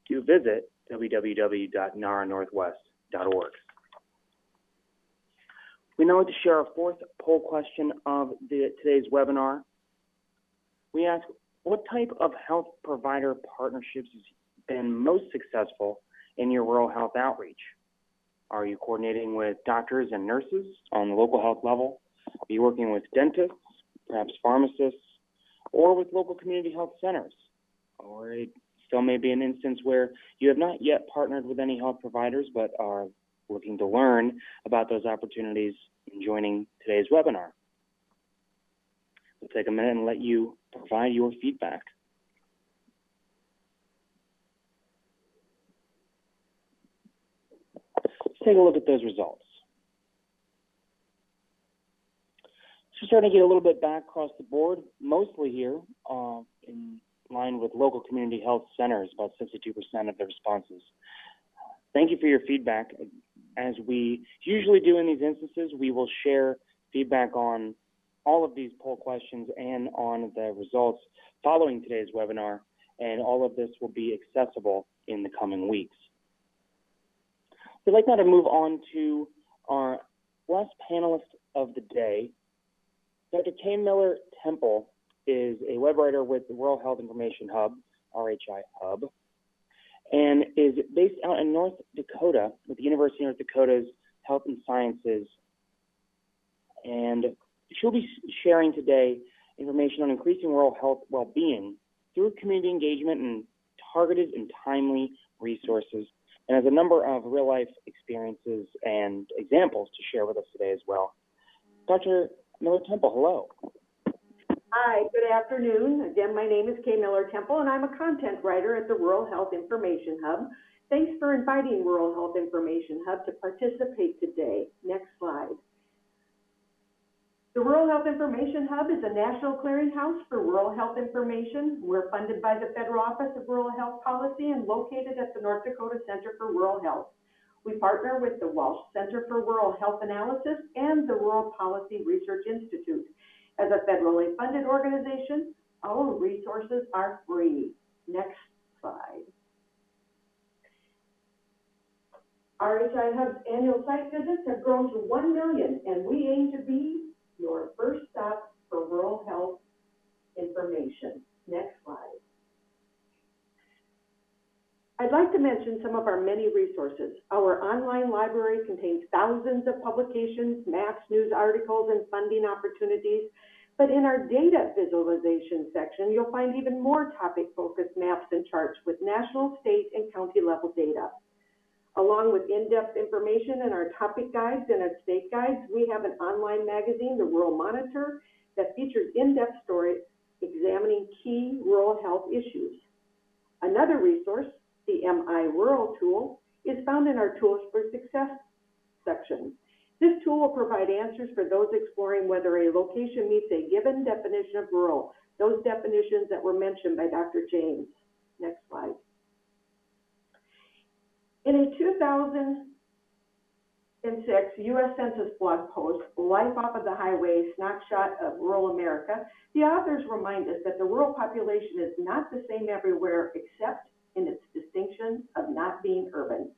do visit www.naranorthwest.org. www.ethnicity.org. We now like to share our fourth poll question of today's webinar. We ask, what type of health provider partnerships has been most successful in your rural health outreach? Are you coordinating with doctors and nurses on the local health level? Are you working with dentists, perhaps pharmacists, or with local community health centers? Or it still may be an instance where you have not yet partnered with any health providers but are looking to learn about those opportunities in joining today's webinar. We'll take a minute and let you provide your feedback. Let's take a look at those results. So starting to get a little bit back across the board, mostly here in line with local community health centers, about 62% of the responses. Thank you for your feedback. As we usually do in these instances, we will share feedback on all of these poll questions and on the results following today's webinar, and all of this will be accessible in the coming weeks. We'd like now to move on to our last panelist of the day. Dr. Kay Miller Temple is a web writer with the Rural Health Information Hub, RHI Hub, and is based out in North Dakota with the University of North Dakota's Health and Sciences. And she'll be sharing today information on increasing rural health well-being through community engagement and targeted and timely resources, and has a number of real-life experiences and examples to share with us today as well. Dr. Miller Temple, hello. Hi, good afternoon. Again, my name is Kay Miller Temple, and I'm a content writer at the Rural Health Information Hub. Thanks for inviting Rural Health Information Hub to participate today. Next slide. The Rural Health Information Hub is a national clearinghouse for rural health information. We're funded by the Federal Office of Rural Health Policy and located at the North Dakota Center for Rural Health. We partner with the Walsh Center for Rural Health Analysis and the Rural Policy Research Institute. As a federally funded organization, our resources are free. Next slide. RHI Hub's annual site visits have grown to 1 million, and we aim to be your first stop for rural health information. Next slide. I'd like to mention some of our many resources. Our online library contains thousands of publications, maps, news articles, and funding opportunities. But in our data visualization section, you'll find even more topic-focused maps and charts with national, state, and county-level data. Along with in-depth information in our topic guides and our state guides, we have an online magazine, The Rural Monitor, that features in-depth stories examining key rural health issues. Another resource, the MI Rural tool, is found in our Tools for Success section. This tool will provide answers for those exploring whether a location meets a given definition of rural, those definitions that were mentioned by Dr. James. Next slide. In a 2006 U.S. Census blog post, Life Off of the Highway, Snapshot of Rural America, the authors remind us that the rural population is not the same everywhere except in its distinction of not being urban.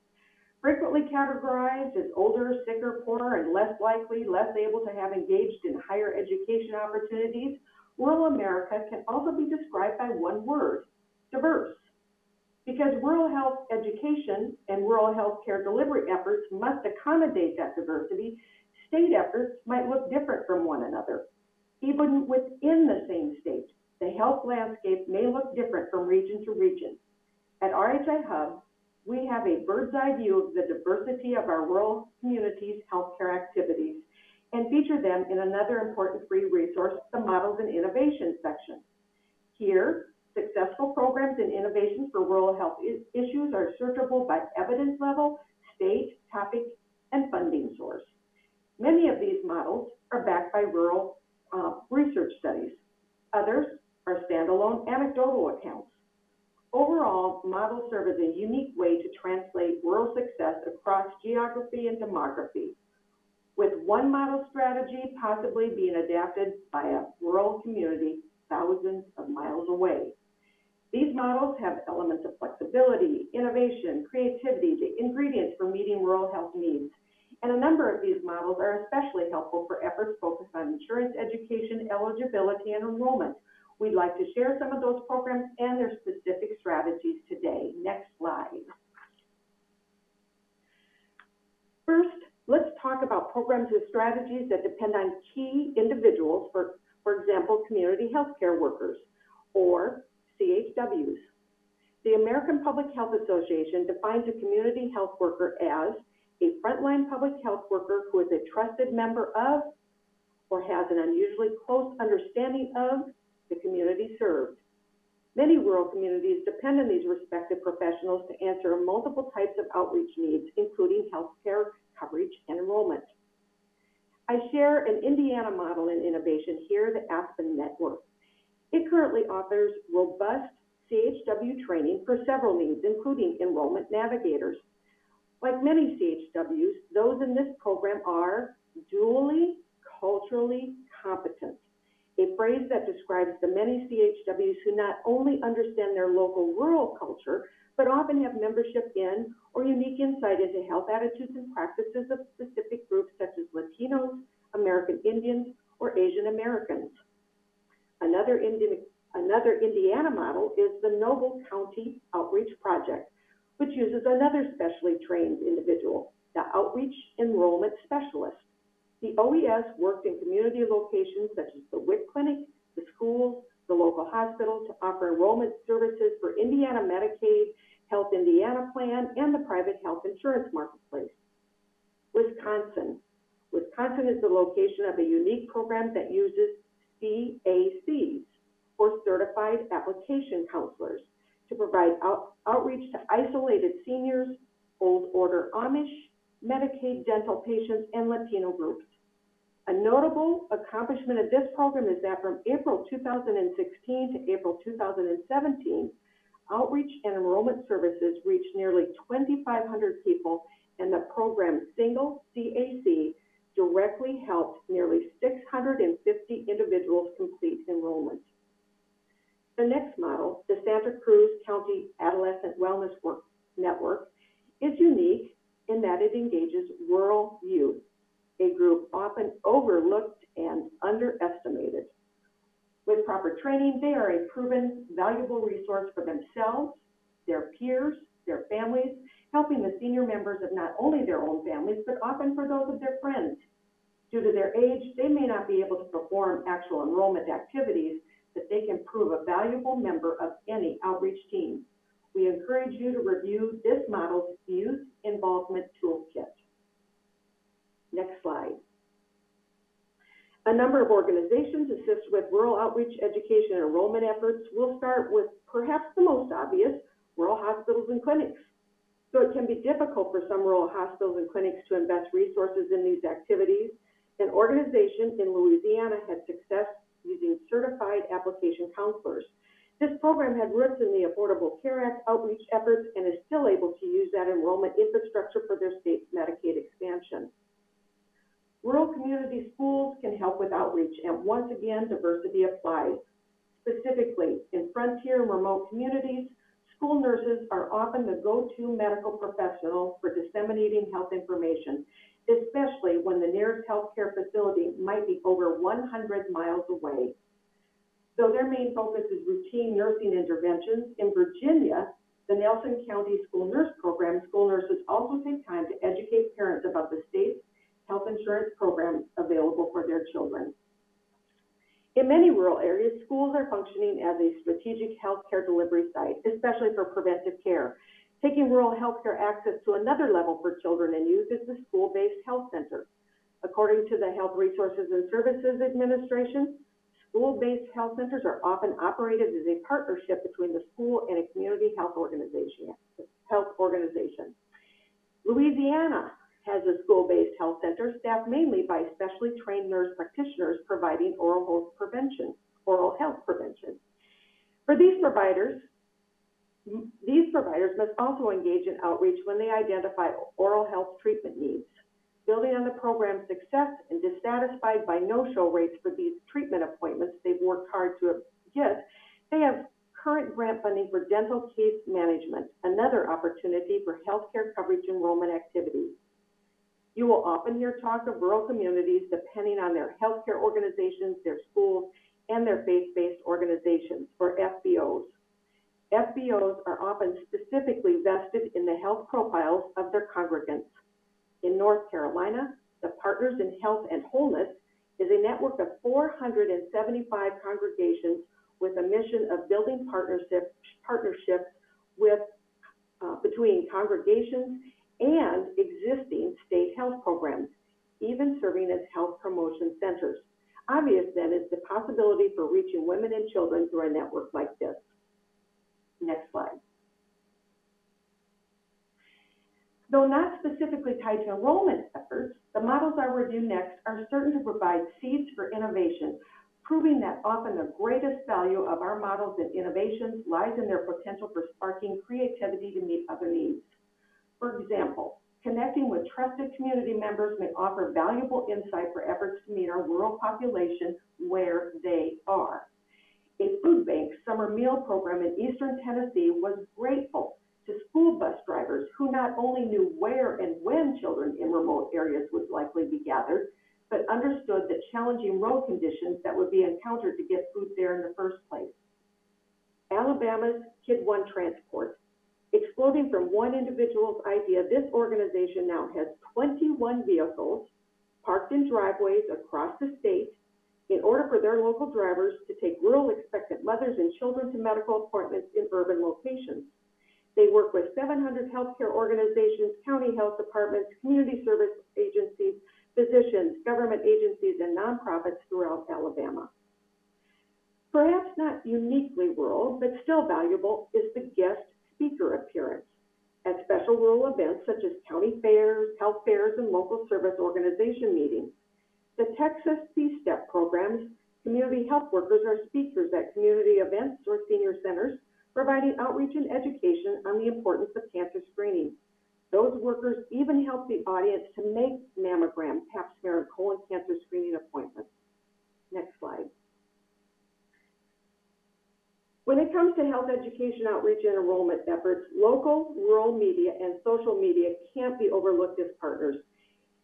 Frequently categorized as older, sicker, poorer, and less likely, less able to have engaged in higher education opportunities, rural America can also be described by one word, diverse. Because rural health education and rural health care delivery efforts must accommodate that diversity, state efforts might look different from one another. Even within the same state, the health landscape may look different from region to region. At RHI Hub, we have a bird's eye view of the diversity of our rural communities' healthcare activities and feature them in another important free resource, the Models and Innovation section. Here, successful programs and innovations for rural health issues are searchable by evidence level, state, topic, and funding source. Many of these models are backed by rural research studies. Others are standalone anecdotal accounts. Overall, models serve as a unique way to translate rural success across geography and demography, with one model strategy possibly being adapted by a rural community thousands of miles away. These models have elements of flexibility, innovation, creativity, the ingredients for meeting rural health needs. And a number of these models are especially helpful for efforts focused on insurance, education, eligibility, and enrollment. We'd like to share some of those programs and their specific strategies today. Next slide. First, let's talk about programs and strategies that depend on key individuals, for example, community healthcare workers, or CHWs. The American Public Health Association defines a community health worker as a frontline public health worker who is a trusted member of or has an unusually close understanding of the community served. Many rural communities depend on these respective professionals to answer multiple types of outreach needs, including healthcare coverage and enrollment. I share an Indiana model in innovation here, the Aspen Network. It currently offers robust CHW training for several needs, including enrollment navigators. Like many CHWs, those in this program are dually culturally competent, a phrase that describes the many CHWs who not only understand their local rural culture, but often have membership in or unique insight into health attitudes and practices of specific groups such as Latinos, American Indians, or Asian Americans. Another Indiana model is the Noble County Outreach Project, which uses another specially trained individual, the Outreach Enrollment Specialist. The OES worked in community locations such as the WIC clinic, the schools, the local hospital to offer enrollment services for Indiana Medicaid, Health Indiana Plan, and the private health insurance marketplace. Wisconsin. Wisconsin is the location of a unique program that uses CACs, or Certified Application Counselors, to provide outreach to isolated seniors, old order Amish, Medicaid dental patients, and Latino groups. A notable accomplishment of this program is that from April 2016 to April 2017, outreach and enrollment services reached nearly 2,500 people, and the program's single CAC directly helped nearly 650 individuals complete enrollment. The next model, the Santa Cruz County Adolescent Wellness Network, is unique in that it engages rural youth, a group often overlooked and underestimated. With proper training, they are a proven, valuable resource for themselves, their peers, their families, helping the senior members of not only their own families, but often for those of their friends. Due to their age, they may not be able to perform actual enrollment activities, but they can prove a valuable member of any outreach team. We encourage you to review this model's Youth Involvement Toolkit. Next slide. A number of organizations assist with rural outreach, education, and enrollment efforts. We'll start with perhaps the most obvious, rural hospitals and clinics. So it can be difficult for some rural hospitals and clinics to invest resources in these activities. An organization in Louisiana had success using certified application counselors. This program had roots in the Affordable Care Act outreach efforts and is still able to use that enrollment infrastructure for their state's Medicaid expansion. Rural community schools can help with outreach, and once again, diversity applies. Specifically, in frontier and remote communities, school nurses are often the go-to medical professional for disseminating health information, especially when the nearest healthcare facility might be over 100 miles away. Though their main focus is routine nursing interventions, in Virginia, the Nelson County School Nurse Program, school nurses also take time to educate parents about the state's health insurance programs available for their children. In many rural areas, schools are functioning as a strategic healthcare delivery site, especially for preventive care. Taking rural healthcare access to another level for children and youth is the school-based health center. According to the Health Resources and Services Administration, school-based health centers are often operated as a partnership between the school and a community health organization. Louisiana has a school-based health center staffed mainly by specially trained nurse practitioners providing oral health prevention. For these providers must also engage in outreach when they identify oral health treatment needs. Building on the program's success and dissatisfied by no-show rates for these treatment appointments they've worked hard to get, they have current grant funding for dental case management, another opportunity for healthcare coverage enrollment activities. You will often hear talk of rural communities depending on their healthcare organizations, their schools, and their faith-based organizations, or FBOs. FBOs are often specifically vested in the health profiles of their congregants. In North Carolina, the Partners in Health and Wholeness is a network of 475 congregations with a mission of building partnerships with, between congregations and existing state health programs, even serving as health promotion centers. Obvious then is the possibility for reaching women and children through a network like this. Next slide. Though not specifically tied to enrollment efforts, the models I review next are certain to provide seeds for innovation, proving that often the greatest value of our models and innovations lies in their potential for sparking creativity to meet other needs. For example, connecting with trusted community members may offer valuable insight for efforts to meet our rural population where they are. A food bank summer meal program in Eastern Tennessee was grateful to school bus drivers who not only knew where and when children in remote areas would likely be gathered, but understood the challenging road conditions that would be encountered to get food there in the first place. Alabama's Kid One Transport. Exploding from one individual's idea, this organization now has 21 vehicles parked in driveways across the state in order for their local drivers to take rural expectant mothers and children to medical appointments in urban locations. They work with 700 healthcare organizations, county health departments, community service agencies, physicians, government agencies, and nonprofits throughout Alabama. Perhaps not uniquely rural, but still valuable, is the guest speaker appearance at special rural events such as county fairs, health fairs, and local service organization meetings. The Texas C-STEP programs, community health workers are speakers at community events or senior centers, providing outreach and education on the importance of cancer screening. Those workers even help the audience to make mammogram, pap smear, and colon cancer screening appointments. Next slide. When it comes to health education, outreach, and enrollment efforts, local, rural media, and social media can't be overlooked as partners.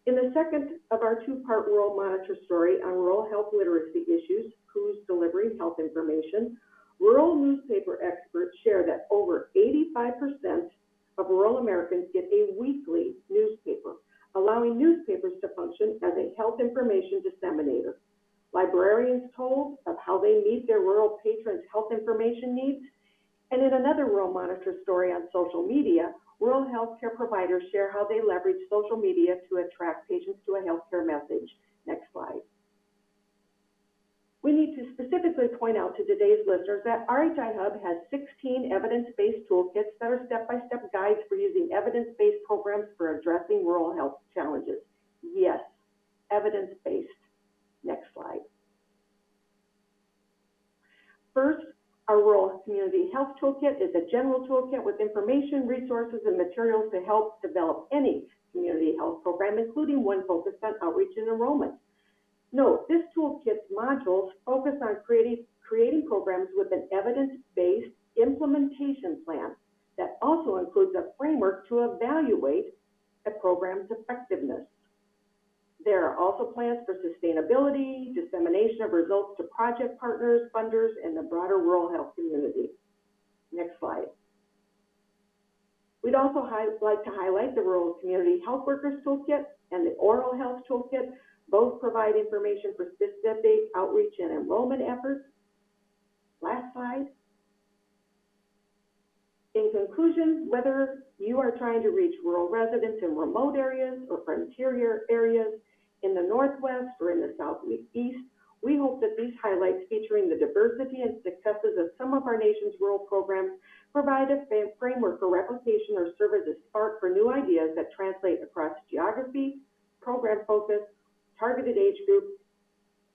In the second of our two-part Rural Monitor story on rural health literacy issues, who's delivering health information, rural newspaper experts share that over 85% of rural Americans get a weekly newspaper, allowing newspapers to function as a health information disseminator. Librarians told of how they meet their rural patrons' health information needs. And in another Rural Monitor story on social media, rural healthcare providers share how they leverage social media to attract patients to a healthcare message. Next slide. We need to specifically point out to today's listeners that RHI Hub has 16 evidence-based toolkits that are step-by-step guides for using evidence-based programs for addressing rural health challenges. Yes, evidence-based. Next slide. First, our Rural Community Health Toolkit is a general toolkit with information, resources, and materials to help develop any community health program, including one focused on outreach and enrollment. Note, this toolkit's modules focus on creating programs with an evidence-based implementation plan that also includes a framework to evaluate a program's effectiveness. There are also plans for sustainability, dissemination of results to project partners, funders, and the broader rural health community. Next slide. We'd also like to highlight the Rural Community Health Workers Toolkit and the Oral Health Toolkit. Both provide information for specific outreach and enrollment efforts. Last slide. In conclusion, whether you are trying to reach rural residents in remote areas or frontier areas, in the Northwest or in the Southeast, we hope that these highlights featuring the diversity and successes of some of our nation's rural programs provide a framework for replication or serve as a spark for new ideas that translate across geography, program focus, targeted age groups,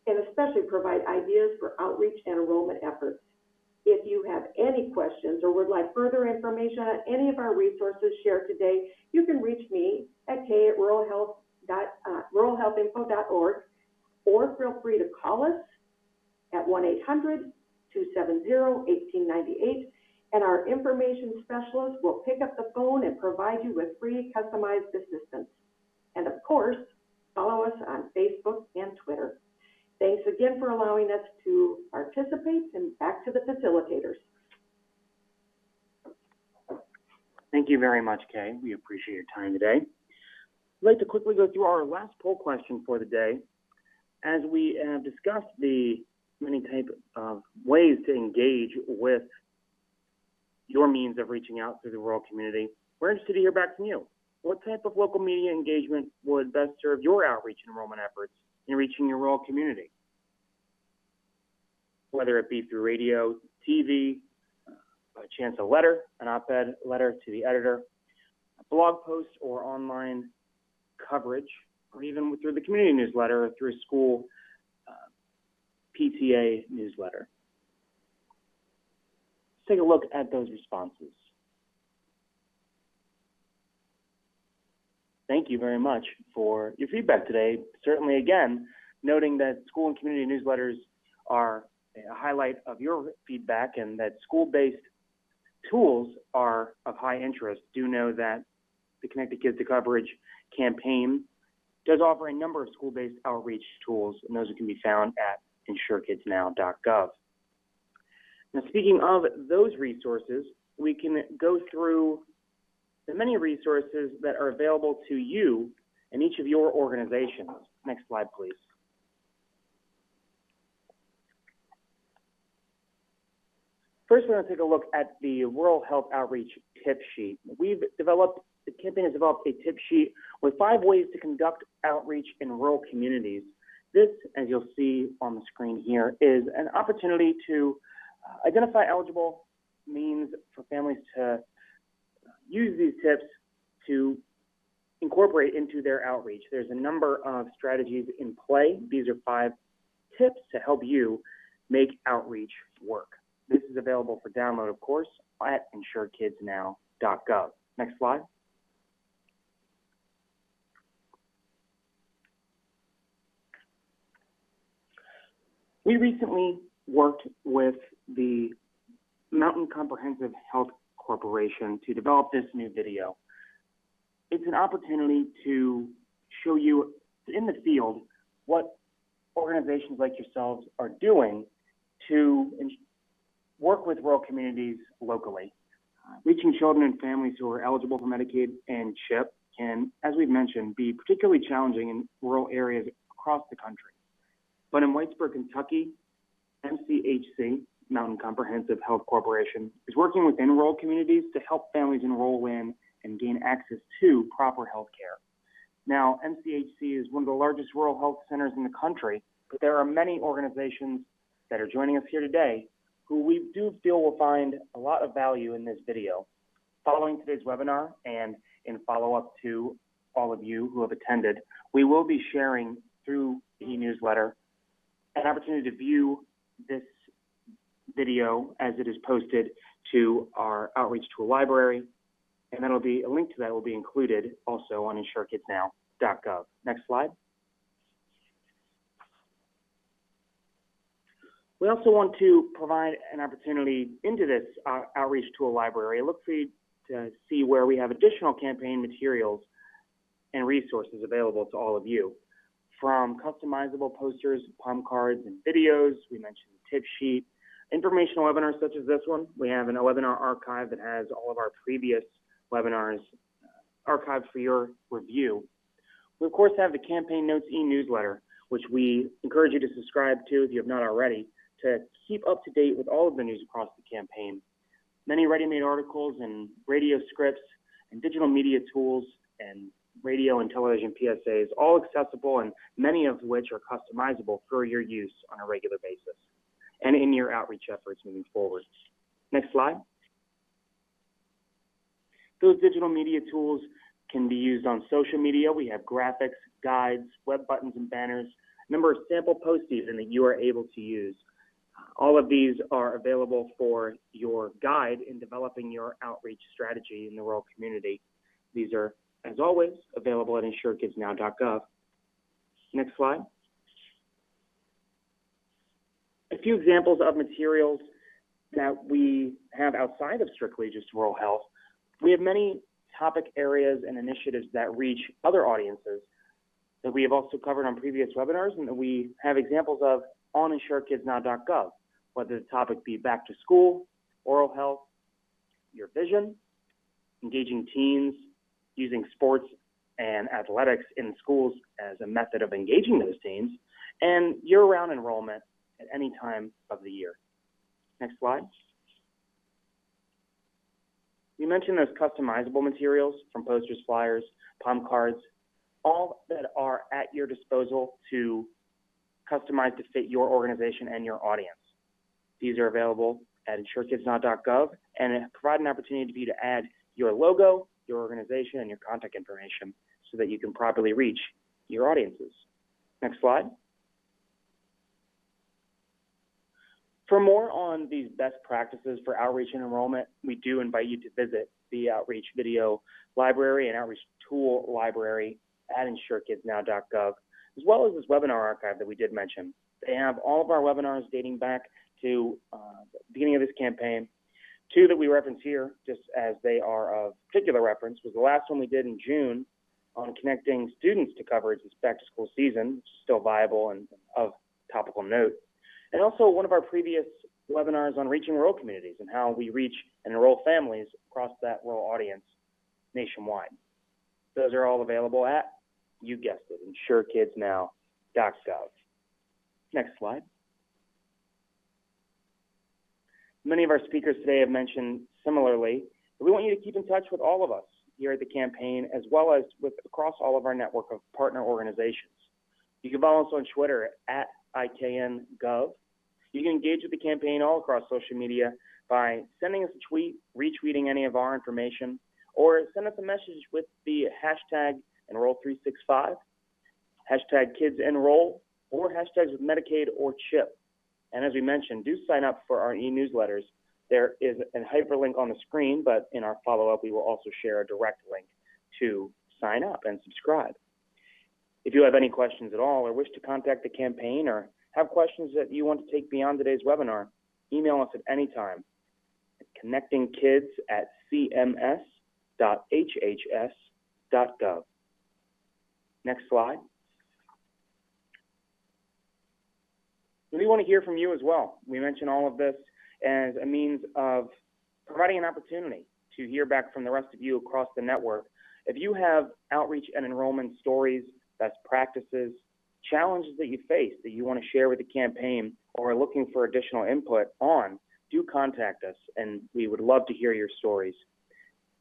and especially provide ideas for outreach and enrollment efforts. If you have any questions or would like further information on any of our resources shared today, you can reach me at kay@ruralhealthinfo.org, or feel free to call us at 1-800-273-8255. 270-1898, and our information specialist will pick up the phone and provide you with free customized assistance. And of course, follow us on Facebook and Twitter. Thanks again for allowing us to participate, and back to the facilitators. Thank you very much, Kay. We appreciate your time today. I'd like to quickly go through our last poll question for the day. As we have discussed the many types of ways to engage with your means of reaching out to the rural community, we're interested to hear back from you. What type of local media engagement would best serve your outreach and enrollment efforts in reaching your rural community? Whether it be through radio, TV, by chance a letter, an op-ed letter to the editor, a blog post or online coverage, or even through the community newsletter or through a school PTA newsletter. Let's take a look at those responses. Thank you very much for your feedback today. Certainly, again, noting that school and community newsletters are a highlight of your feedback, and that school-based tools are of high interest. Do know that the Connected Kids to Coverage campaign does offer a number of school-based outreach tools, and those can be found at insurekidsnow.gov. Now, speaking of those resources, we can go through the many resources that are available to you in each of your organizations. Next slide, please. First, we're going to take a look at the Rural Health Outreach tip sheet. The campaign has developed a tip sheet with 5 ways to conduct outreach in rural communities. This, as you'll see on the screen here, is an opportunity to identify eligible means for families to use these tips to incorporate into their outreach. There's a number of strategies in play. These are 5 tips to help you make outreach work. This is available for download, of course, at insurekidsnow.gov. Next slide. We recently worked with the Mountain Comprehensive Health Corporation to develop this new video. It's an opportunity to show you in the field what organizations like yourselves are doing to work with rural communities locally. Reaching children and families who are eligible for Medicaid and CHIP can, as we've mentioned, be particularly challenging in rural areas across the country. But in Whitesburg, Kentucky, MCHC, Mountain Comprehensive Health Corporation, is working with Enroll communities to help families enroll in and gain access to proper health care. Now, MCHC is one of the largest rural health centers in the country, but there are many organizations that are joining us here today who we do feel will find a lot of value in this video. Following today's webinar and in follow-up to all of you who have attended, we will be sharing through the e-newsletter an opportunity to view this video as it is posted to our outreach tool library, and that'll be a link to that will be included also on insurekidsnow.gov. Next slide. We also want to provide an opportunity into this outreach tool library. Look for you to see where we have additional campaign materials and resources available to all of you. From customizable posters, palm cards, and videos, we mentioned the tip sheet, informational webinars such as this one. We have a webinar archive that has all of our previous webinars archived for your review. We, of course, have the Campaign Notes e-newsletter, which we encourage you to subscribe to if you have not already, to keep up to date with all of the news across the campaign. Many ready-made articles and radio scripts and digital media tools and radio and television PSAs, all accessible and many of which are customizable for your use on a regular basis and in your outreach efforts moving forward. Next slide. Those digital media tools can be used on social media. We have graphics, guides, web buttons and banners, a number of sample posts even that you are able to use. All of these are available for your guide in developing your outreach strategy in the rural community. These are, as always, available at insurekidsnow.gov. Next slide. A few examples of materials that we have outside of strictly just rural health. We have many topic areas and initiatives that reach other audiences that we have also covered on previous webinars and that we have examples of on insuredkidsnow.gov, whether the topic be back to school, oral health, your vision, engaging teens, using sports and athletics in schools as a method of engaging those teens, and year-round enrollment at any time of the year. Next slide. We mentioned those customizable materials from posters, flyers, palm cards, all that are at your disposal to customize to fit your organization and your audience. These are available at insuredkidsnow.gov and provide an opportunity for you to add your logo, your organization, and your contact information so that you can properly reach your audiences. Next slide. For more on these best practices for outreach and enrollment, we do invite you to visit the Outreach Video Library and Outreach Tool Library at insuredkidsnow.gov, as well as this webinar archive that we did mention. They have all of our webinars dating back to the beginning of this campaign. Two that we reference here, just as they are of particular reference, was the last one we did in June on connecting students to coverage this back-to-school season, which is still viable and of topical note. And also one of our previous webinars on reaching rural communities and how we reach and enroll families across that rural audience nationwide. Those are all available at, you guessed it, insuredkidsnow.gov. Next slide. Many of our speakers today have mentioned similarly that we want you to keep in touch with all of us here at the campaign, as well as with across all of our network of partner organizations. You can follow us on Twitter at IKNGov. You can engage with the campaign all across social media by sending us a tweet, retweeting any of our information, or send us a message with the hashtag Enroll365, hashtag KidsEnroll, or hashtags with Medicaid or CHIP. And as we mentioned, do sign up for our e-newsletters. There is a hyperlink on the screen, but in our follow-up, we will also share a direct link to sign up and subscribe. If you have any questions at all or wish to contact the campaign or have questions that you want to take beyond today's webinar, email us at any time at connectingkids@cms.hhs.gov. Next slide. We want to hear from you as well. We mentioned all of this as a means of providing an opportunity to hear back from the rest of you across the network. If you have outreach and enrollment stories, best practices, challenges that you face that you want to share with the campaign or are looking for additional input on, do contact us, and we would love to hear your stories.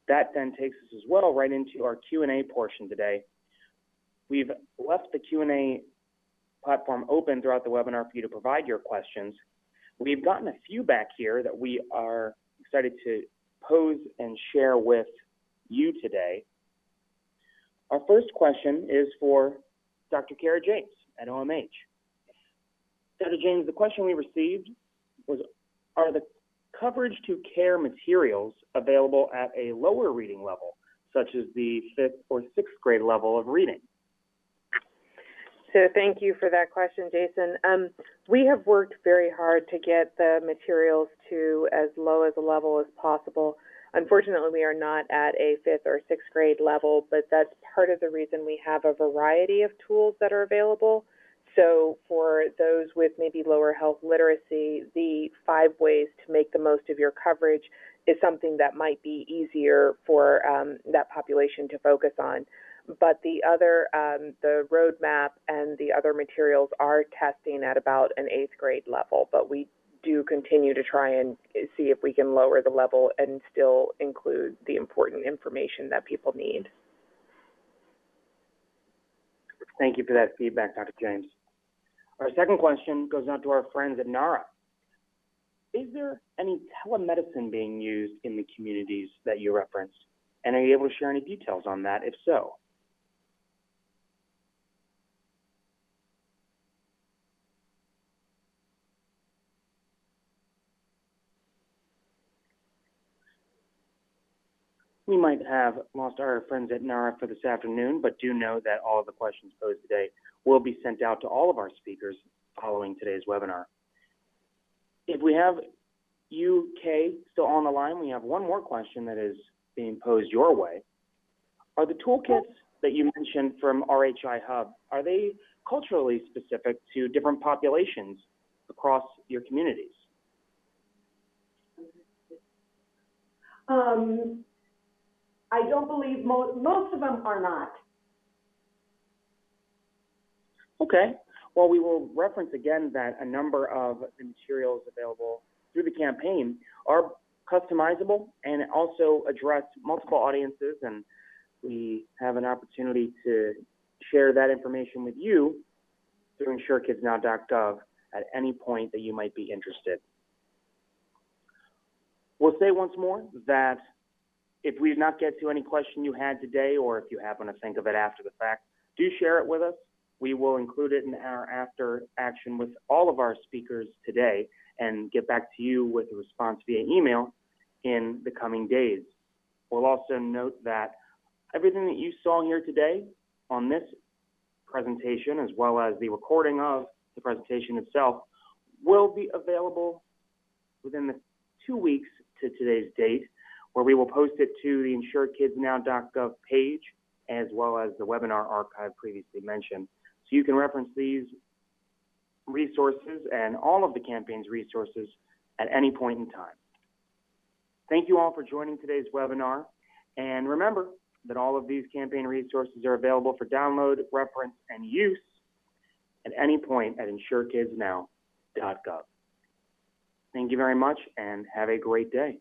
That then takes us as well right into our Q&A portion today. We've left the Q&A platform open throughout the webinar for you to provide your questions. We've gotten a few back here that we are excited to pose and share with you today. Our first question is for Dr. Kara James at OMH. Dr. James, the question we received was, are the coverage to care materials available at a lower reading level, such as the 5th or 6th grade level of reading? So thank you for that question, Jason. We have worked very hard to get the materials to as low as a level as possible. Unfortunately, we are not at a 5th or 6th grade level, but that's part of the reason we have a variety of tools that are available. So for those with maybe lower health literacy, the 5 ways to make the most of your coverage is something that might be easier for that population to focus on. But the other, the roadmap and the other materials are testing at about an 8th grade level, but we do continue to try and see if we can lower the level and still include the important information that people need. Thank you for that feedback, Dr. James. Our second question goes out to our friends at NARA. Is there any telemedicine being used in the communities that you referenced? And are you able to share any details on that, if so? We might have lost our friends at NARA for this afternoon, but do know that all of the questions posed today will be sent out to all of our speakers following today's webinar. If we have you, Kay, still on the line, we have one more question that is being posed your way. Are the toolkits that you mentioned from RHI Hub, are they culturally specific to different populations across your communities? I don't believe most of them are not. Okay. Well, we will reference again that a number of the materials available through the campaign are customizable and also address multiple audiences, and we have an opportunity to share that information with you through insurekidsnow.gov at any point that you might be interested. We'll say once more that if we did not get to any question you had today, or if you happen to think of it after the fact, do share it with us. We will include it in our after action with all of our speakers today and get back to you with a response via email in the coming days. We'll also note that everything that you saw here today on this presentation, as well as the recording of the presentation itself, will be available within the 2 weeks to today's date, where we will post it to the insurekidsnow.gov page, as well as the webinar archive previously mentioned. So you can reference these resources and all of the campaign's resources at any point in time. Thank you all for joining today's webinar. And remember that all of these campaign resources are available for download, reference, and use at any point at insurekidsnow.gov. Thank you very much and have a great day.